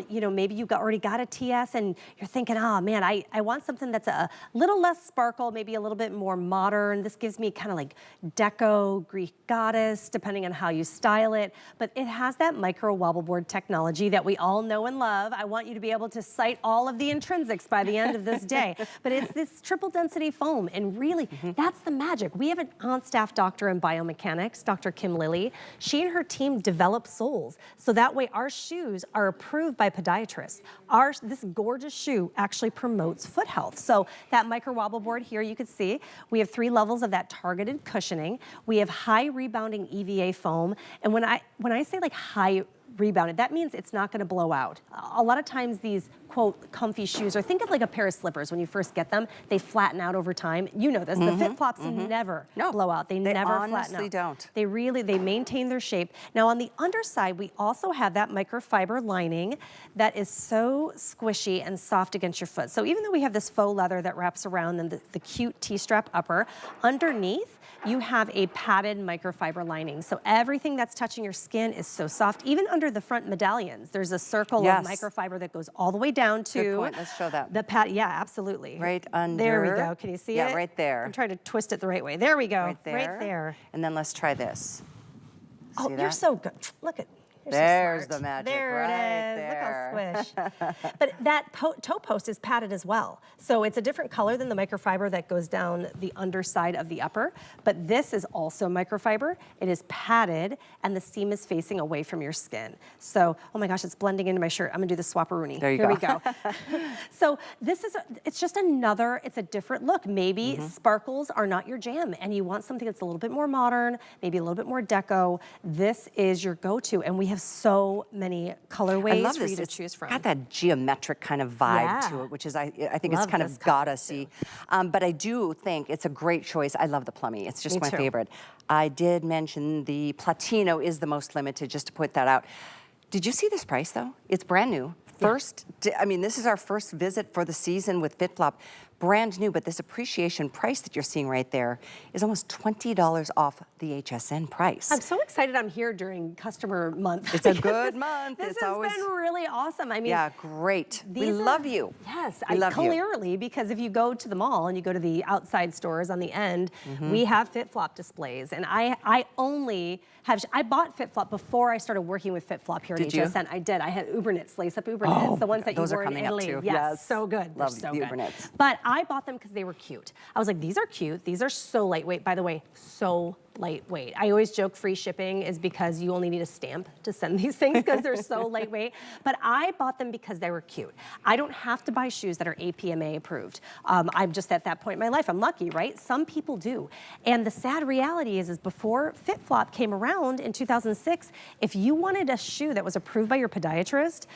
you know, maybe you already got a TS and you're thinking, oh man, I want something that's a little less sparkle, maybe a little bit more modern. This gives me kind of like deco, Greek goddess, depending on how you style it. But it has that micro wobble board technology that we all know and love. I want you to be able to cite all of the intrinsics by the end of this day. But it's this triple density foam, and really, that's the magic. We have an on-staff doctor in biomechanics, Dr. Kim Lilly. She and her team develop soles, so that way our shoes are approved by podiatrists. This gorgeous shoe actually promotes foot health. So that micro wobble board here, you can see, we have 3 levels of that targeted cushioning. We have high rebounding EVA foam, and when I say like high rebounded, that means it's not going to blow out. A lot of times these quote comfy shoes, or think of like a pair of slippers when you first get them, they flatten out over time. You know this, the FitFlops never blow out. They never flatten out. Honestly don't. They maintain their shape. Now on the underside, we also have that microfiber lining that is so squishy and soft against your foot. So even though we have this faux leather that wraps around and the cute T-strap upper, underneath you have a padded microfiber lining. So everything that's touching your skin is so soft. Even under the front medallions, there's a circle of microfiber that goes all the way down to Good point. Let's show that. the pad. Yeah, absolutely. Right under. There we go. Can you see it? Yeah, right there. I'm trying to twist it the right way. There we go. Right there. Right there. And then let's try this. Oh, See you're that? so good. Look at. You're so There's smart. the magic there right it is. there. Look how squish. But that toe post is padded as well. So it's a different color than the microfiber that goes down the underside of the upper. But this is also microfiber. It is padded, and the seam is facing away from your skin. So, oh my gosh, it's blending into my shirt. I'm gonna do the swapperoonie. There you Here go. we go. So this is, it's just another, it's a different look. Maybe sparkles are not your jam, and you want something that's a little bit more modern, maybe a little bit more deco. This is your go-to, and we have so many colorways I love for this. you to It's choose from. got that geometric kind of vibe to it, which is, I think it's Love kind of this color, goddessy. But I do think it's a great choice. I love the plummy. It's just Me my too. favorite. I did mention the Platino is the most limited, just to point that out. Did you see this price, though? It's brand new. I mean, this is our first visit for the season with FitFlop. Brand new, but this appreciation price that you're seeing right there is almost $20 off the HSN price. I'm so excited I'm here during customer month. It's a good month. This It's has always been really awesome. I mean, yeah, great. We these are- love you. Yes, we love you. clearly, because if you go to the mall and you go to the outside stores on the end, we have FitFlop displays. And I only have, I bought FitFlop before I started working with FitFlop here at Did you? HSN. I did. I had Uberknits, lace up Uberknits, the ones that those you are wore in coming up Italy. too. Yes, Yes. so good. Love They're so the good. Uberknits. But I bought them because they were cute. I was like, these are cute. These are so lightweight. By the way, so lightweight. I always joke free shipping is because you only need a stamp to send these things because they're so lightweight. But I bought them because they were cute. I don't have to buy shoes that are APMA approved. I'm just at that point in my life. I'm lucky, right? Some people do. And the sad reality is before FitFlop came around in 2006, if you wanted a shoe that was approved by your podiatrist,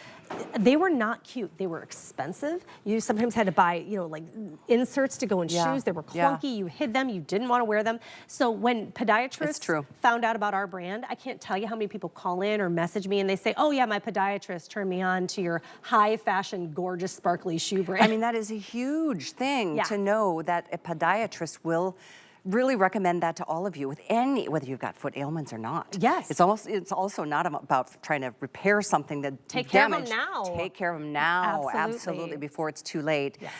they were not cute. They were expensive. You sometimes had to buy, you know, like inserts to go in shoes. They were clunky. You hid them. You didn't want to wear them. So when podiatrists found out about our brand, I can't tell you how many people call in or message me and they say, oh yeah, my podiatrist turned me on to your high fashion, gorgeous, sparkly shoe brand. I mean, that is a huge thing to know that a podiatrist will really recommend that to all of you with whether you've got foot ailments or not. Yes. It's also not about trying to repair something that Take care of damaged. them now. Take care of them now, absolutely, before it's too late. Yes.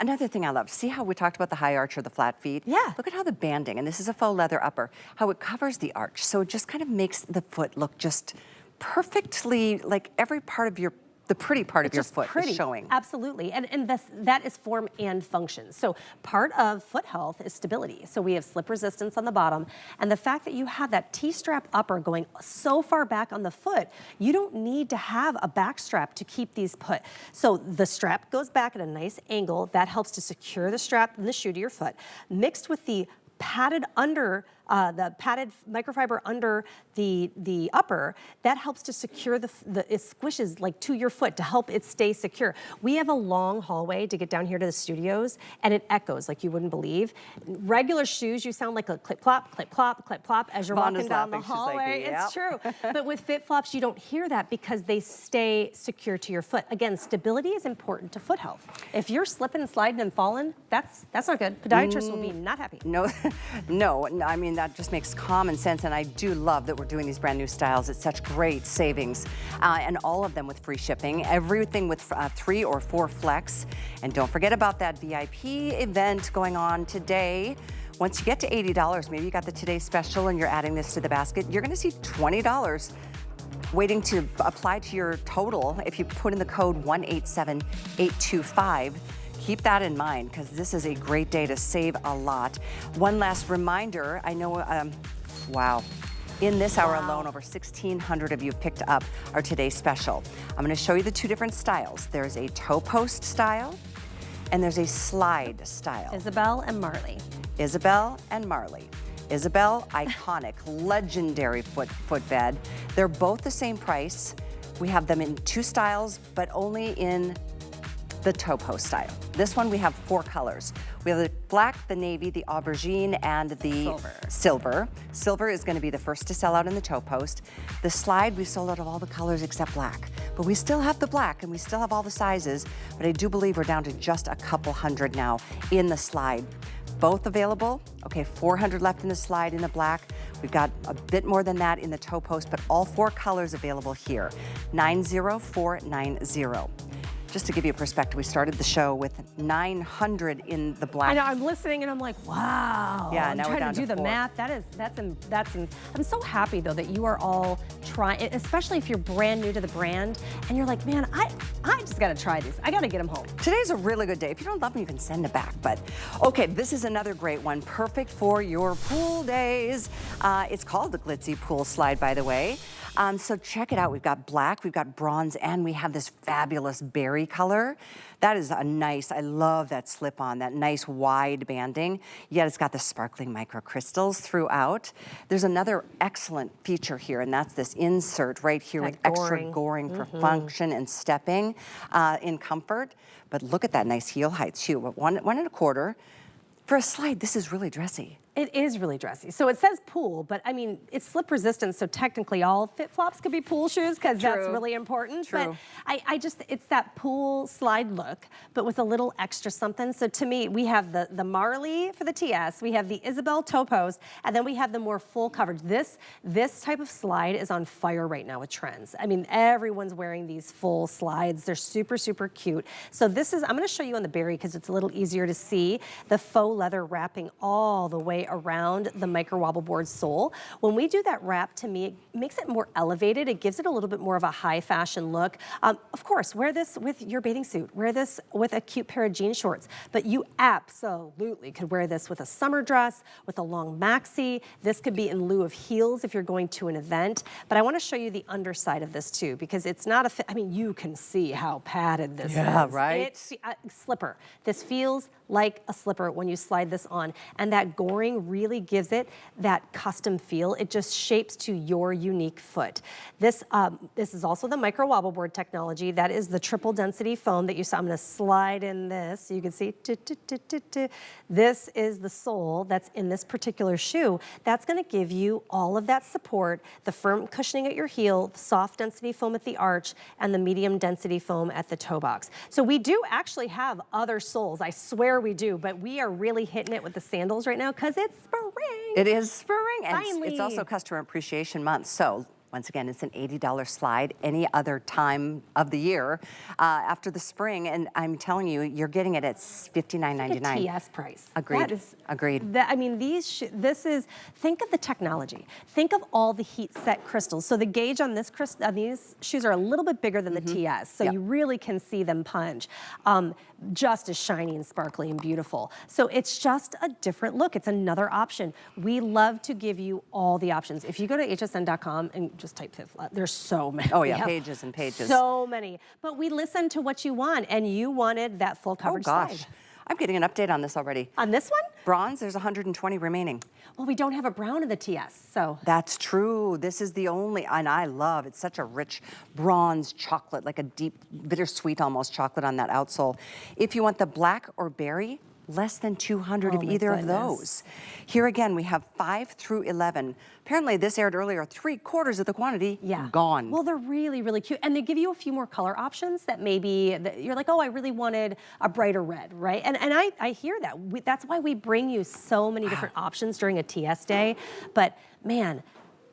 Another thing I love, see how we talked about the high arch or the flat feet? Yeah. Look at how the banding, and this is a faux leather upper, how it covers the arch. So it just kind of makes the foot look just perfectly, like every part of the pretty part of your foot is showing. Absolutely, and that is form and function. So part of foot health is stability. So we have slip resistance on the bottom, and the fact that you have that T-strap upper going so far back on the foot, you don't need to have a back strap to keep these put. So the strap goes back at a nice angle. That helps to secure the strap and the shoe to your foot, mixed with the padded under the padded microfiber under the upper, that helps to secure it squishes like to your foot to help it stay secure. We have a long hallway to get down here to the studios, and it echoes like you wouldn't believe. Regular shoes, you sound like a clip-clop, clip-clop, clip-clop as you're walking down the hallway. It's true. But with FitFlops, you don't hear that because they stay secure to your foot. Again, stability is important to foot health. If you're slipping and sliding and falling, that's not good. Podiatrists will be not happy. No, no, I mean, that just makes common sense, and I do love that we're doing these brand new styles. It's such great savings, and all of them with free shipping, everything with 3 or 4 flex. And don't forget about that VIP event going on today. Once you get to $80, maybe you got the Today Special and you're adding this to the basket, you're gonna see $20 waiting to apply to your total if you put in the code 187825. Keep that in mind because this is a great day to save a lot. One last reminder, I know, wow. In this hour alone, over 1,600 of you have picked up our Today Special. I'm gonna show you the 2 different styles. There's a toe post style and there's a slide style. Isabel and Marley. Isabel and Marley. Isabel, iconic, legendary footbed. They're both the same price. We have them in 2 styles, but only in the toe post style. This one we have 4 colors. We have the black, the navy, the aubergine, and the silver. Silver is gonna be the first to sell out in the toe post. The slide, we sold out of all the colors except black. But we still have the black and we still have all the sizes, but I do believe we're down to just a couple hundred now in the slide. Both available. Okay, 400 left in the slide in the black. We've got a bit more than that in the toe post, but all 4 colors available here. 90490. Just to give you a perspective, we started the show with 900 in the black. I know, I'm listening and I'm like, wow. Yeah, now we're down I'm trying to do the 4. math. I'm so happy though that you are all trying, especially if you're brand new to the brand and you're like, man, I just gotta try these. I gotta get them home. Today's a really good day. If you don't love them, you can send it back. But okay, this is another great one, perfect for your pool days. It's called the Glitzy Pool Slide, by the way. So check it out. We've got black, we've got bronze, and we have this fabulous berry color. That is a nice, I love that slip-on, that nice wide banding. Yet it's got the sparkling microcrystals throughout. There's another excellent feature here, and that's this insert right here with extra goring for function and stepping in comfort. But look at that nice heel height too. 1.25. For a slide, this is really dressy. It is really dressy. So it says pool, but I mean, it's slip resistant, so technically all FitFlops could be pool shoes because that's really important. True. But it's that pool slide look, but with a little extra something. So to me, we have the Marley for the TS, we have the Isabel toe post, and then we have the more full coverage. This type of slide is on fire right now with trends. I mean, everyone's wearing these full slides. They're super, super cute. So this is, I'm gonna show you on the berry because it's a little easier to see, the faux leather wrapping all the way around the micro wobble board sole. When we do that wrap, to me, it makes it more elevated. It gives it a little bit more of a high fashion look. Of course, wear this with your bathing suit. Wear this with a cute pair of jean shorts. But you absolutely could wear this with a summer dress, with a long maxi. This could be in lieu of heels if you're going to an event. But I want to show you the underside of this too, because it's not a fit. I mean, you can see how padded this is. Yeah, right. It's a slipper. This feels like a slipper when you slide this on, and that goring really gives it that custom feel. It just shapes to your unique foot. This is also the micro wobble board technology. That is the triple density foam that you saw. I'm gonna slide in this so you can see. This is the sole that's in this particular shoe. That's gonna give you all of that support, the firm cushioning at your heel, the soft density foam at the arch, and the medium density foam at the toe box. So we do actually have other soles. I swear we do, but we are really hitting it with the sandals right now because it's spring. It is spring, and Finally. it's also Customer Appreciation Month. So once again, it's an $80 slide any other time of the year after the spring, and I'm telling you, you're getting it at $59.99. Like a TS price. Agreed. That is, agreed. I mean, think of the technology. Think of all the heat set crystals. So the gauge on these shoes are a little bit bigger than the TS, so you really can see them punch. Just as shiny and sparkly and beautiful. So it's just a different look. It's another option. We love to give you all the options. If you go to hsn.com and just type FitFlop, there's so many. Oh yeah, pages and pages. So many. But we listen to what you want, and you wanted that full coverage slide. I'm getting an update on this already. On this one? Bronze, there's 120 remaining. Well, we don't have a brown in the TS, so. That's true. This is the only, and I love, it's such a rich bronze chocolate, like a deep, bittersweet almost chocolate on that outsole. If you want the black or berry, less than 200 of either of those. Here again, we have 5 through 11. Apparently this aired earlier, 3/4 of the quantity gone. Well, they're really, really cute. And they give you a few more color options that maybe you're like, oh, I really wanted a brighter red, right? And I hear that. That's why we bring you so many different options during a TS day. But man,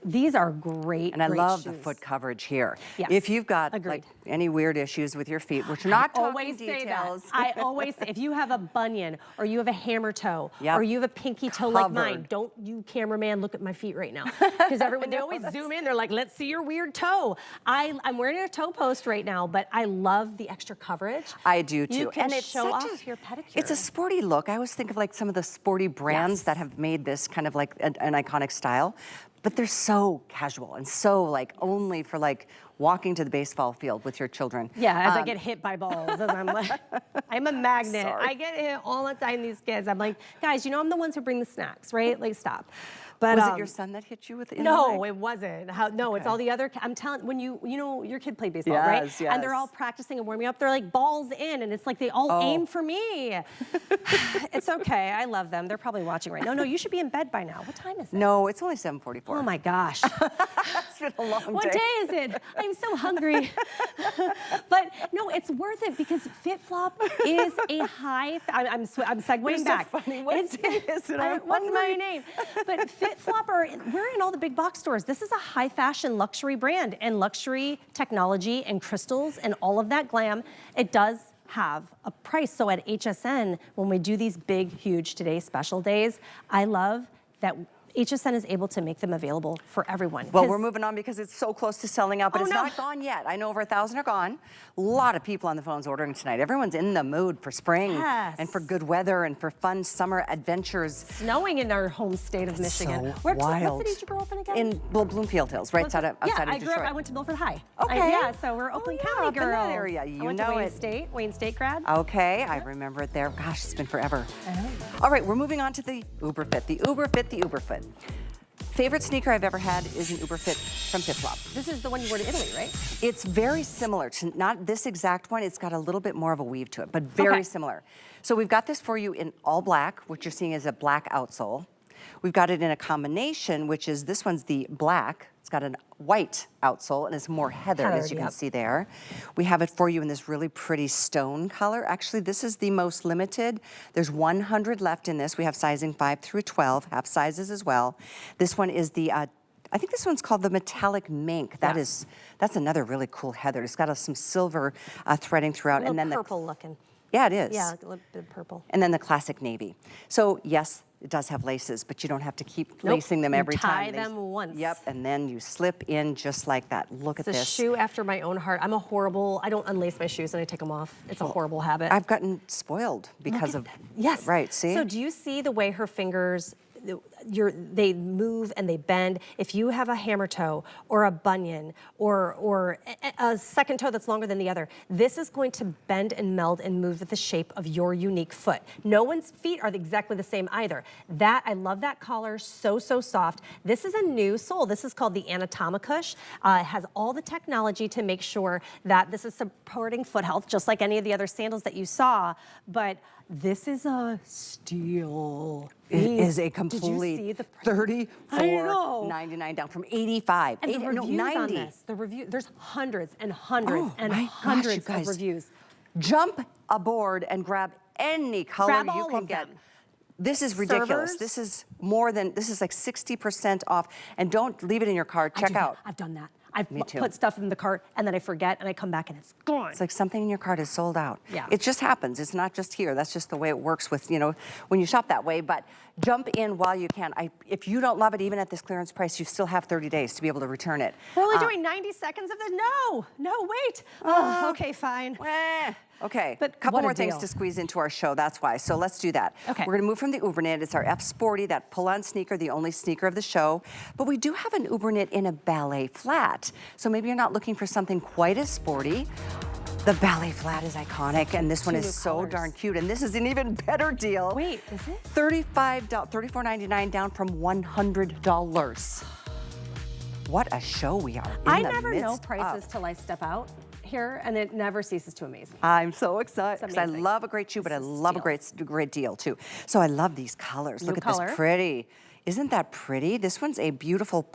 these are great, and I love shoes. the foot coverage here. Yes. If you've got Agreed. like any weird issues with your feet, which are not talking always details. Say that. I always say, if you have a bunion or you have a hammer toe Yep. or you have a pinky toe like mine, don't you cameraman look at my feet right now. Because everyone, they always zoom in, they're like, let's see your weird toe. I'm wearing a toe post right now, but I love the extra coverage. I do too. You can and it's show such off your pedicure. It's a sporty look. I always think of like some of the sporty brands that have made this kind of like an iconic style. But they're so casual and so like only for like walking to the baseball field with your children. Yeah, as I get hit by balls, as I'm like, I'm a magnet. Sorry. I get hit all the time, these kids. I'm like, guys, you know I'm the ones who bring the snacks, right? Like, stop. But, was it your son that hit you with it? No, it wasn't. No, it's all the other, I'm telling, when you know, your kid played baseball, right? Yes. And they're all practicing and warming up. They're like balls in, and it's like they all aim for me. It's okay, I love them. They're probably watching right now. No, you should be in bed by now. What time is it? No, it's only 7:44. Oh my gosh. It's been a long day. What day is it? I'm so hungry. But no, it's worth it because FitFlop is a high, I'm segueing You're back. So funny. What day is it? What's my name? But FitFlop, we're in all the big box stores. This is a high fashion luxury brand, and luxury technology and crystals and all of that glam, it does have a price. So at HSN, when we do these big, huge Today Special days, I love that HSN is able to make them available for everyone. Well, we're moving on because it's so close to selling out, but Oh, it's no. not gone yet. I know over 1,000 are gone. A lot of people on the phones ordering tonight. Everyone's in the mood for spring Yes. and for good weather and for fun summer adventures. Snowing in our home state of Michigan. So wild. What city did you grow up in again? In Bloomfield Hills, right outside of Detroit. I went to Milford High. Okay. So we're Oakland yeah, County up in that girls. area. I You went know to it. Wayne State grad. Okay, I remember it there. Gosh, it's been forever. All right, we're moving on to the UberFit. The UberFit. Favorite sneaker I've ever had is an UberFit from FitFlop. This is the one you wore to Italy, right? It's very similar to, not this exact one, it's got a little bit more of a weave to it, but very similar. So we've got this for you in all black, which you're seeing is a black outsole. We've got it in a combination, which is, this one's the black. It's got a white outsole and it's more heathered, as you can see there. We have it for you in this really pretty stone color. Actually, this is the most limited. There's 100 left in this. We have sizing 5 through 12, half sizes as well. This one is the, I think this one's called the metallic mink. That's another really cool heather. It's got some silver threading throughout. And then purple looking. Yeah, it is. Yeah, a little bit of purple. And then the classic navy. So yes, it does have laces, but you don't have to keep lacing them every time. Tie them once. Yep, and then you slip in just like that. Look at It's a this. shoe after my own heart. I don't unlace my shoes and I take them off. It's a horrible habit. I've gotten spoiled because of, Yes. right, see? So do you see the way her fingers, they move and they bend? If you have a hammer toe or a bunion or a second toe that's longer than the other, this is going to bend and meld and move with the shape of your unique foot. No one's feet are exactly the same either. I love that collar, so soft. This is a new sole. This is called the Anatomicush. It has all the technology to make sure that this is supporting foot health, just like any of the other sandals that you saw, but this is a steal. It is a complete Did you see the price? $34.99 down from $85. And the reviews on this, there's hundreds and hundreds and hundreds of reviews. Jump aboard and grab any color Grab you all can of get. them. This is ridiculous. Servers. This is like 60% off. And don't leave it in your cart. Check out. I've done that. I've Me too. put stuff in the cart and then I forget and I come back and it's gone. It's like something in your cart is sold out. Yeah. It just happens. It's not just here. That's just the way it works with, when you shop that way. But jump in while you can. If you don't love it, even at this clearance price, you still have 30 days to be able to return it. We're only doing 90 seconds of this. No, wait. Okay, fine. Okay, But a couple what a more things deal. to squeeze into our show, that's why. So let's do that. Okay. We're gonna move from the Uberknit. It's our F Sporty, that pull-on sneaker, the only sneaker of the show. But we do have an Uberknit in a ballet flat. So maybe you're not looking for something quite as sporty. The ballet flat is iconic, and this one is new so colors. darn cute. And this is an even better deal. Wait, is it? $34.99 down from $100. What a show we are in I the never know midst prices of. till I step out here, and it never ceases to amaze me. I'm so excited It's because I amazing. love a great shoe, but I This is love a steal. great deal too. So I love these colors. Look at color. this pretty. Isn't that pretty? This one's a beautiful,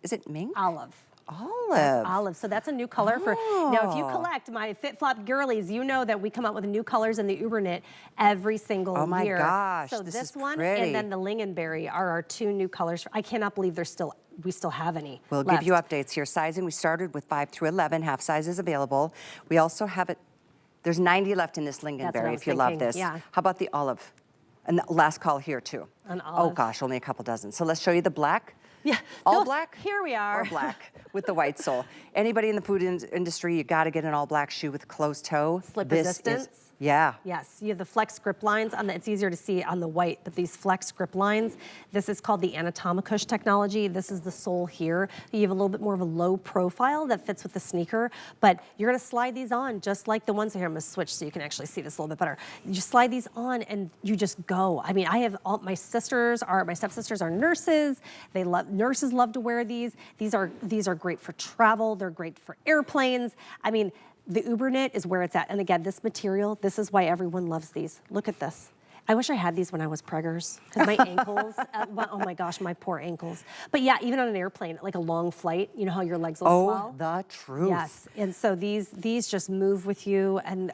is it mink? Olive. Olive. That's olive. So that's a new color for now. If you Oh. collect my FitFlop girlies, you know that we come out with new colors in the Uber knit every single year. Oh my gosh, So this this is one pretty. and then the lingonberry are our two new colors. I cannot believe we still have any. We'll left. give you updates here. Sizing, we started with 5 through 11, half sizes available. We also have it, there's 90 left in this what I lingonberry was if you love thinking, this. yeah. How about the olive? And the last call here too. An Oh olive. gosh, only a couple dozen. So let's show you the black. Yeah. All No, black? Here we are. Or black with the white sole. Anybody in the food industry, you got to get an all black shoe with closed toe. Slip This resistance. Yeah. Yes, you have the flex grip lines on the, it's easier to see on the white, but these flex grip lines, this is called the Anatomicush technology. This is the sole here. You have a little bit more of a low profile that fits with the sneaker, but you're gonna slide these on just like the ones here. I'm gonna switch so you can actually see this a little bit better. You slide these on and you just go. I mean, I have all, my stepsisters are nurses. Nurses love to wear these. These are great for travel. They're great for airplanes. I mean, the Uber knit is where it's at. And again, this material, this is why everyone loves these. Look at this. I wish I had these when I was preggers, because my ankles, oh my gosh, my poor ankles. But yeah, even on an airplane, like a long flight, you know how your legs will swell? Oh, the truth. Yes, and so these just move with you, and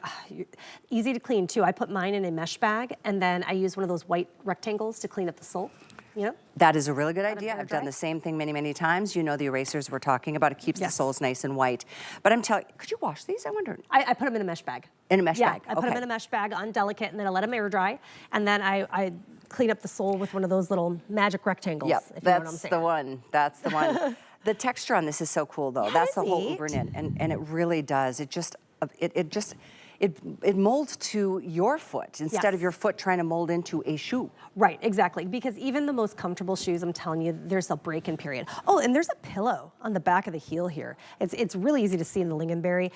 easy to clean too. I put mine in a mesh bag, and then I use one of those white rectangles to clean up the sole. You know? That is a really good Let 'em idea. air I've done dry. the same thing many, many times. You know the erasers we're talking about. It keeps the Yes. soles nice and white. But I'm telling you, could you wash these? I wonder. I put them in a mesh bag. In a mesh yeah, bag, I put them okay. in a mesh bag on delicate, and then I let them air dry, and then I clean up the sole with one of those little magic rectangles. Yep, if you know what I'm that's saying. the one. That's the one. The texture on this is so cool, though. Yeah, That's the isn't whole it? Uber knit, and it really does. It molds to your foot instead Yes. of your foot trying to mold into a shoe. Right, exactly. Because even the most comfortable shoes, I'm telling you, there's a break-in period. Oh, and there's a pillow on the back of the heel here. It's really easy to see in the lingonberry.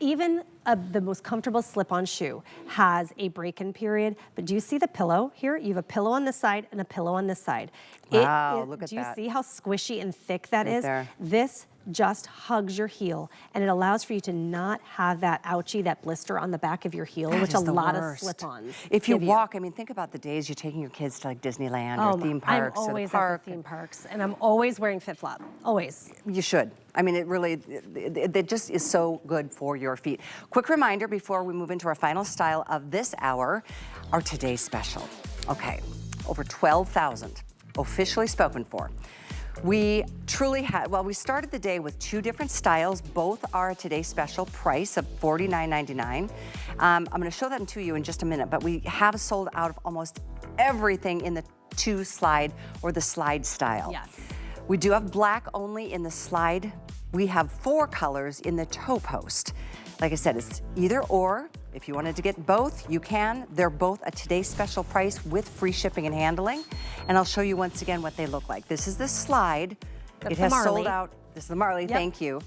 Even the most comfortable slip-on shoe has a break-in period, but do you see the pillow here? You have a pillow on this side and a pillow on this side. Wow, look at do you that. see how squishy and thick that Right is? there. This just hugs your heel, and it allows for you to not have that ouchie, that blister on the back of your heel, That which is a the lot of worst. slip-ons If you give walk, I mean, think about the days you're taking your kids to like Disneyland or theme I'm parks or the always park. at the theme parks, and I'm always wearing FitFlop, always. You should. I mean, it just is so good for your feet. Quick reminder before we move into our final style of this hour, our today's special. Okay, over 12,000 officially spoken for. We truly had, well, we started the day with two different styles. Both are at today's special price of $49.99. I'm gonna show that to you in just a minute, but we have sold out of almost everything in the two slide or the slide style. Yes. We do have black only in the slide. We have 4 colors in the toe post. Like I said, it's either or. If you wanted to get both, you can. They're both at today's special price with free shipping and handling. And I'll show you once again what they look like. This is the slide. That's It the has Marley. sold out. This is the Marley, Yep. thank you.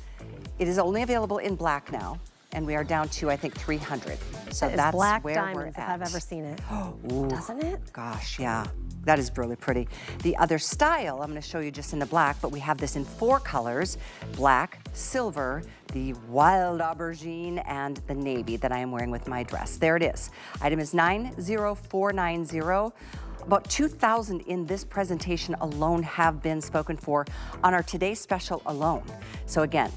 It is only available in black now. And we are down to, I think, 300. So That is that's black where diamonds we're if at. I've ever seen it. Ooh. Doesn't it? Gosh, yeah. That is really pretty. The other style, I'm gonna show you just in the black, but we have this in 4 colors, black, silver, the wild aubergine, and the navy that I am wearing with my dress. There it is. Item is 90490. About 2,000 in this presentation alone have been spoken for on our today's special alone. So again,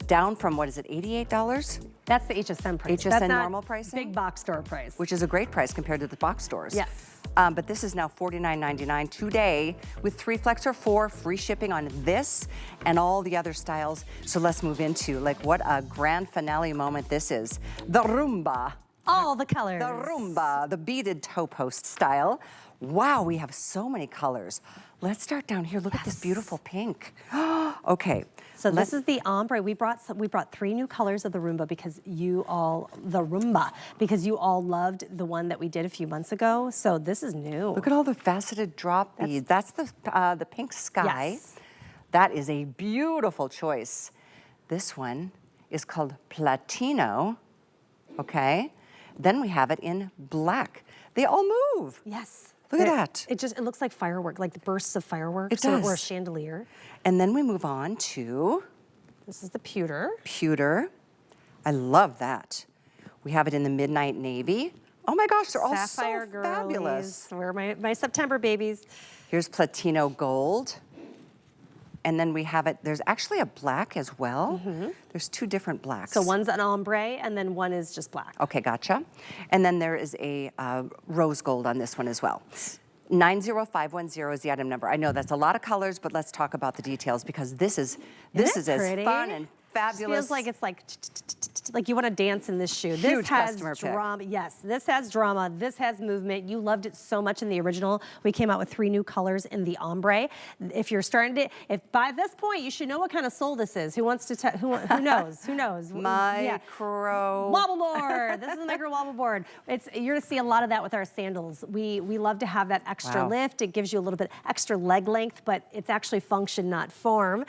down from, what is it, $88? That's the HSN price. HSN That's not normal pricing? Big box store price. Which is a great price compared to the box stores. Yes. But this is now $49.99 today with 3 flex or 4 free shipping on this and all the other styles. So let's move into like what a grand finale moment this is. The Roomba. All the colors. The Roomba, the beaded toe post style. Wow, we have so many colors. Let's start down here. Look at this beautiful pink. Okay. So this is the ombre. We brought 3 new colors of the Roomba because you all loved the one that we did a few months ago. So this is new. Look at all the faceted drop beads. That's the pink sky. Yes. That is a beautiful choice. This one is called Platino, okay? Then we have it in black. They all move. Yes. Look at that. It looks like firework, like the bursts of fireworks. It does. Or a chandelier. And then we move on to This is the pewter. pewter. I love that. We have it in the midnight navy. Oh my gosh, they're all Sapphire so girlies. fabulous. We're my September babies. Here's Platino gold. And then we have it, there's actually a black as well. There's two different blacks. So one's an ombre and then one is just black. Okay, gotcha. And then there is a rose gold on this one as well. 90510 is the item number. I know that's a lot of colors, but let's talk about the details because this is as fun and fabulous. Feels like it's like you want to dance in this shoe. Huge This has customer pick. drama. Yes, this has drama. This has movement. You loved it so much in the original. We came out with 3 new colors in the ombre. If you're starting to, if by this point you should know what kind of sole this is. Who wants to? Who knows? Who knows? Micro wobble board. This is the micro wobble board. You're gonna see a lot of that with our sandals. We love to have that extra lift. It gives you a little bit extra leg length, but it's actually function, not form.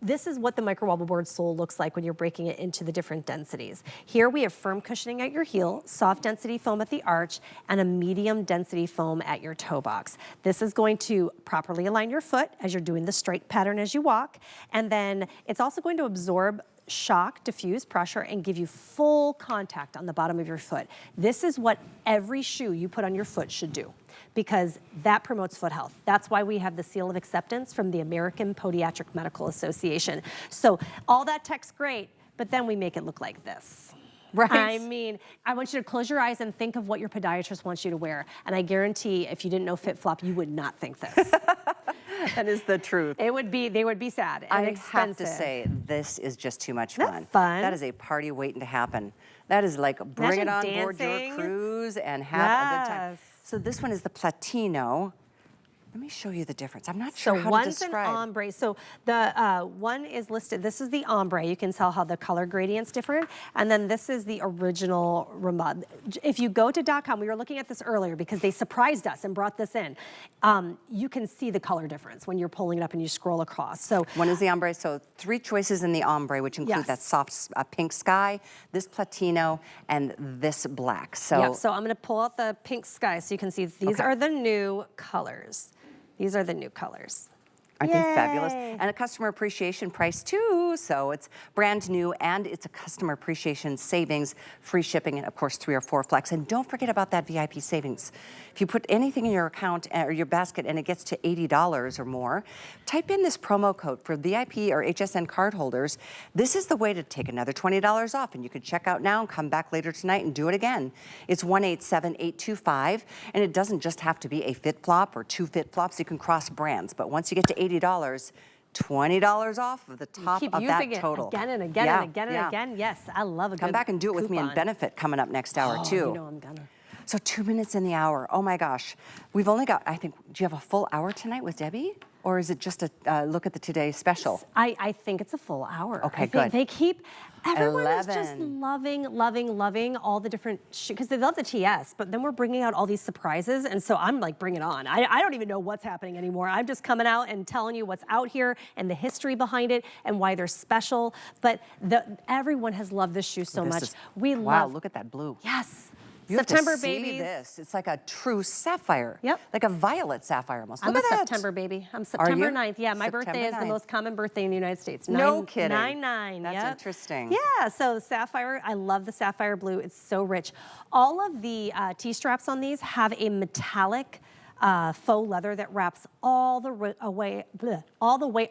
This is what the micro wobble board sole looks like when you're breaking it into the different densities. Here we have firm cushioning at your heel, soft density foam at the arch, and a medium density foam at your toe box. This is going to properly align your foot as you're doing the straight pattern as you walk. And then it's also going to absorb shock, diffuse pressure, and give you full contact on the bottom of your foot. This is what every shoe you put on your foot should do, because that promotes foot health. That's why we have the seal of acceptance from the American Podiatric Medical Association. So all that tech's great, but then we make it look like this. Right. I mean, I want you to close your eyes and think of what your podiatrist wants you to wear. And I guarantee if you didn't know FitFlop, you would not think this. That is the truth. They would be sad and expensive. Have to say, this is just too much fun. That's fun. That is a party waiting to happen. That is like bring it on board your cruise and have a good time. So this one is the Platino. Let me show you the difference. I'm not sure how to describe. So one's an ombre. So the one is listed, this is the ombre. You can tell how the color gradient's different. And then this is the original Ramad. If you go to .com, we were looking at this earlier because they surprised us and brought this in. You can see the color difference when you're pulling it up and you scroll across. So one is the ombre. So 3 choices in the ombre, which include that soft pink sky, this Platino, and this black. So, so I'm gonna pull out the pink sky so you can see these are the new colors. These are the new colors. Aren't they fabulous? And a customer appreciation price too. So it's brand new and it's a customer appreciation savings, free shipping, and of course 3 or 4 flex. And don't forget about that VIP savings. If you put anything in your account or your basket and it gets to $80 or more, type in this promo code for VIP or HSN card holders. This is the way to take another $20 off, and you can check out now and come back later tonight and do it again. It's 187825, and it doesn't just have to be a FitFlop or 2 FitFlops. You can cross brands, but once you get to $80, $20 off of the top of that total. Again and again and again and again. Yes, I love a good Come back and do it with me in Benefit coming up next hour too. You know I'm gonna. So 2 minutes in the hour. Oh my gosh. We've only got, I think, do you have a full hour tonight with Debbie? Or is it just a look at the Today special? I think it's a full hour. Okay, good. They keep, everyone is just 11. loving all the different, because they love the TS, but then we're bringing out all these surprises, and so I'm like, bring it on. I don't even know what's happening anymore. I'm just coming out and telling you what's out here and the history behind it and why they're special, but everyone has loved this shoe so much. Wow, look at that blue. Yes. You September have to see babies. This. It's like a true sapphire. Yep. Like a violet sapphire almost. I'm Look a at that. September baby. I'm September you? 9th. Yeah, my September birthday is the 9th. most common birthday in the United States. No kidding. 9/9. That's interesting. Yeah, so the sapphire, I love the sapphire blue. It's so rich. All of the T-straps on these have a metallic faux leather that wraps all the way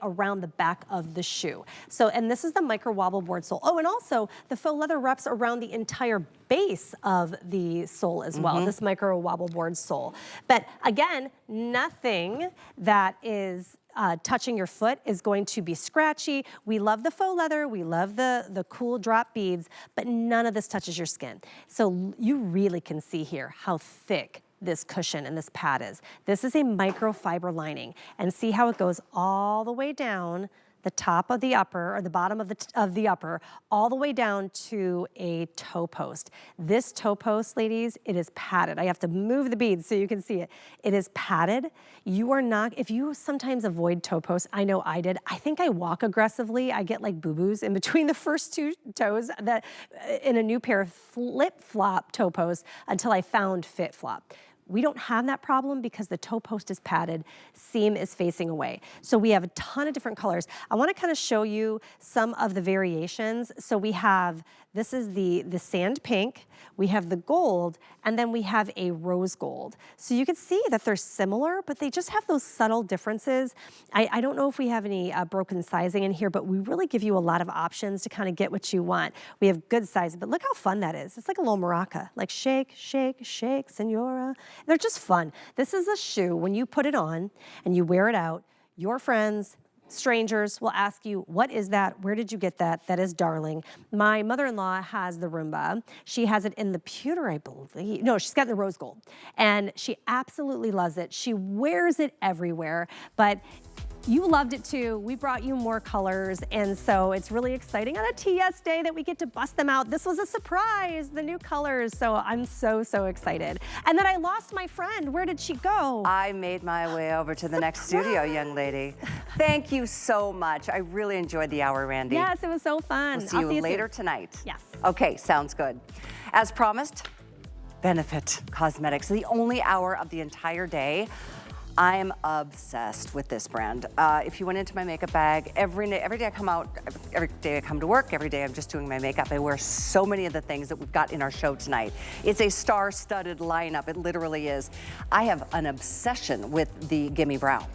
around the back of the shoe. So, and this is the micro wobble board sole. Oh, and also the faux leather wraps around the entire base of the sole as well, this micro wobble board sole. But again, nothing that is touching your foot is going to be scratchy. We love the faux leather, we love the cool drop beads, but none of this touches your skin. So you really can see here how thick this cushion and this pad is. This is a microfiber lining, and see how it goes all the way down the top of the upper, or the bottom of the upper, all the way down to a toe post. This toe post, ladies, it is padded. I have to move the beads so you can see it. It is padded. You are not, if you sometimes avoid toe posts, I know I did. I think I walk aggressively. I get like boo-boos in between the first two toes that in a new pair of flip-flop toe posts until I found FitFlop. We don't have that problem because the toe post is padded, seam is facing away. So we have a ton of different colors. I want to kind of show you some of the variations. So we have, this is the sand pink, we have the gold, and then we have a rose gold. So you can see that they're similar, but they just have those subtle differences. I don't know if we have any broken sizing in here, but we really give you a lot of options to kind of get what you want. We have good size, but look how fun that is. It's like a little maraca, like shake, shake, shake, senora. They're just fun. This is a shoe, when you put it on and you wear it out, your friends, strangers will ask you, what is that? Where did you get that? That is darling. My mother-in-law has the Roomba. She has it in the pewter, I believe. No, she's got the rose gold. And she absolutely loves it. She wears it everywhere, but you loved it too. We brought you more colors, and so it's really exciting on a TS day that we get to bust them out. This was a surprise, the new colors, so I'm so, so excited. And then I lost my friend. Where did she go? I made my way over to the next studio, young lady. Thank you so much. I really enjoyed the hour, Randy. Yes, it was so fun. We'll see you later tonight. Yes. Okay, sounds good. As promised, Benefit Cosmetics, the only hour of the entire day. I'm obsessed with this brand. If you went into my makeup bag, every day I come out, every day I come to work, every day I'm just doing my makeup. I wear so many of the things that we've got in our show tonight. It's a star-studded lineup, it literally is. I have an obsession with the Gimme Brow.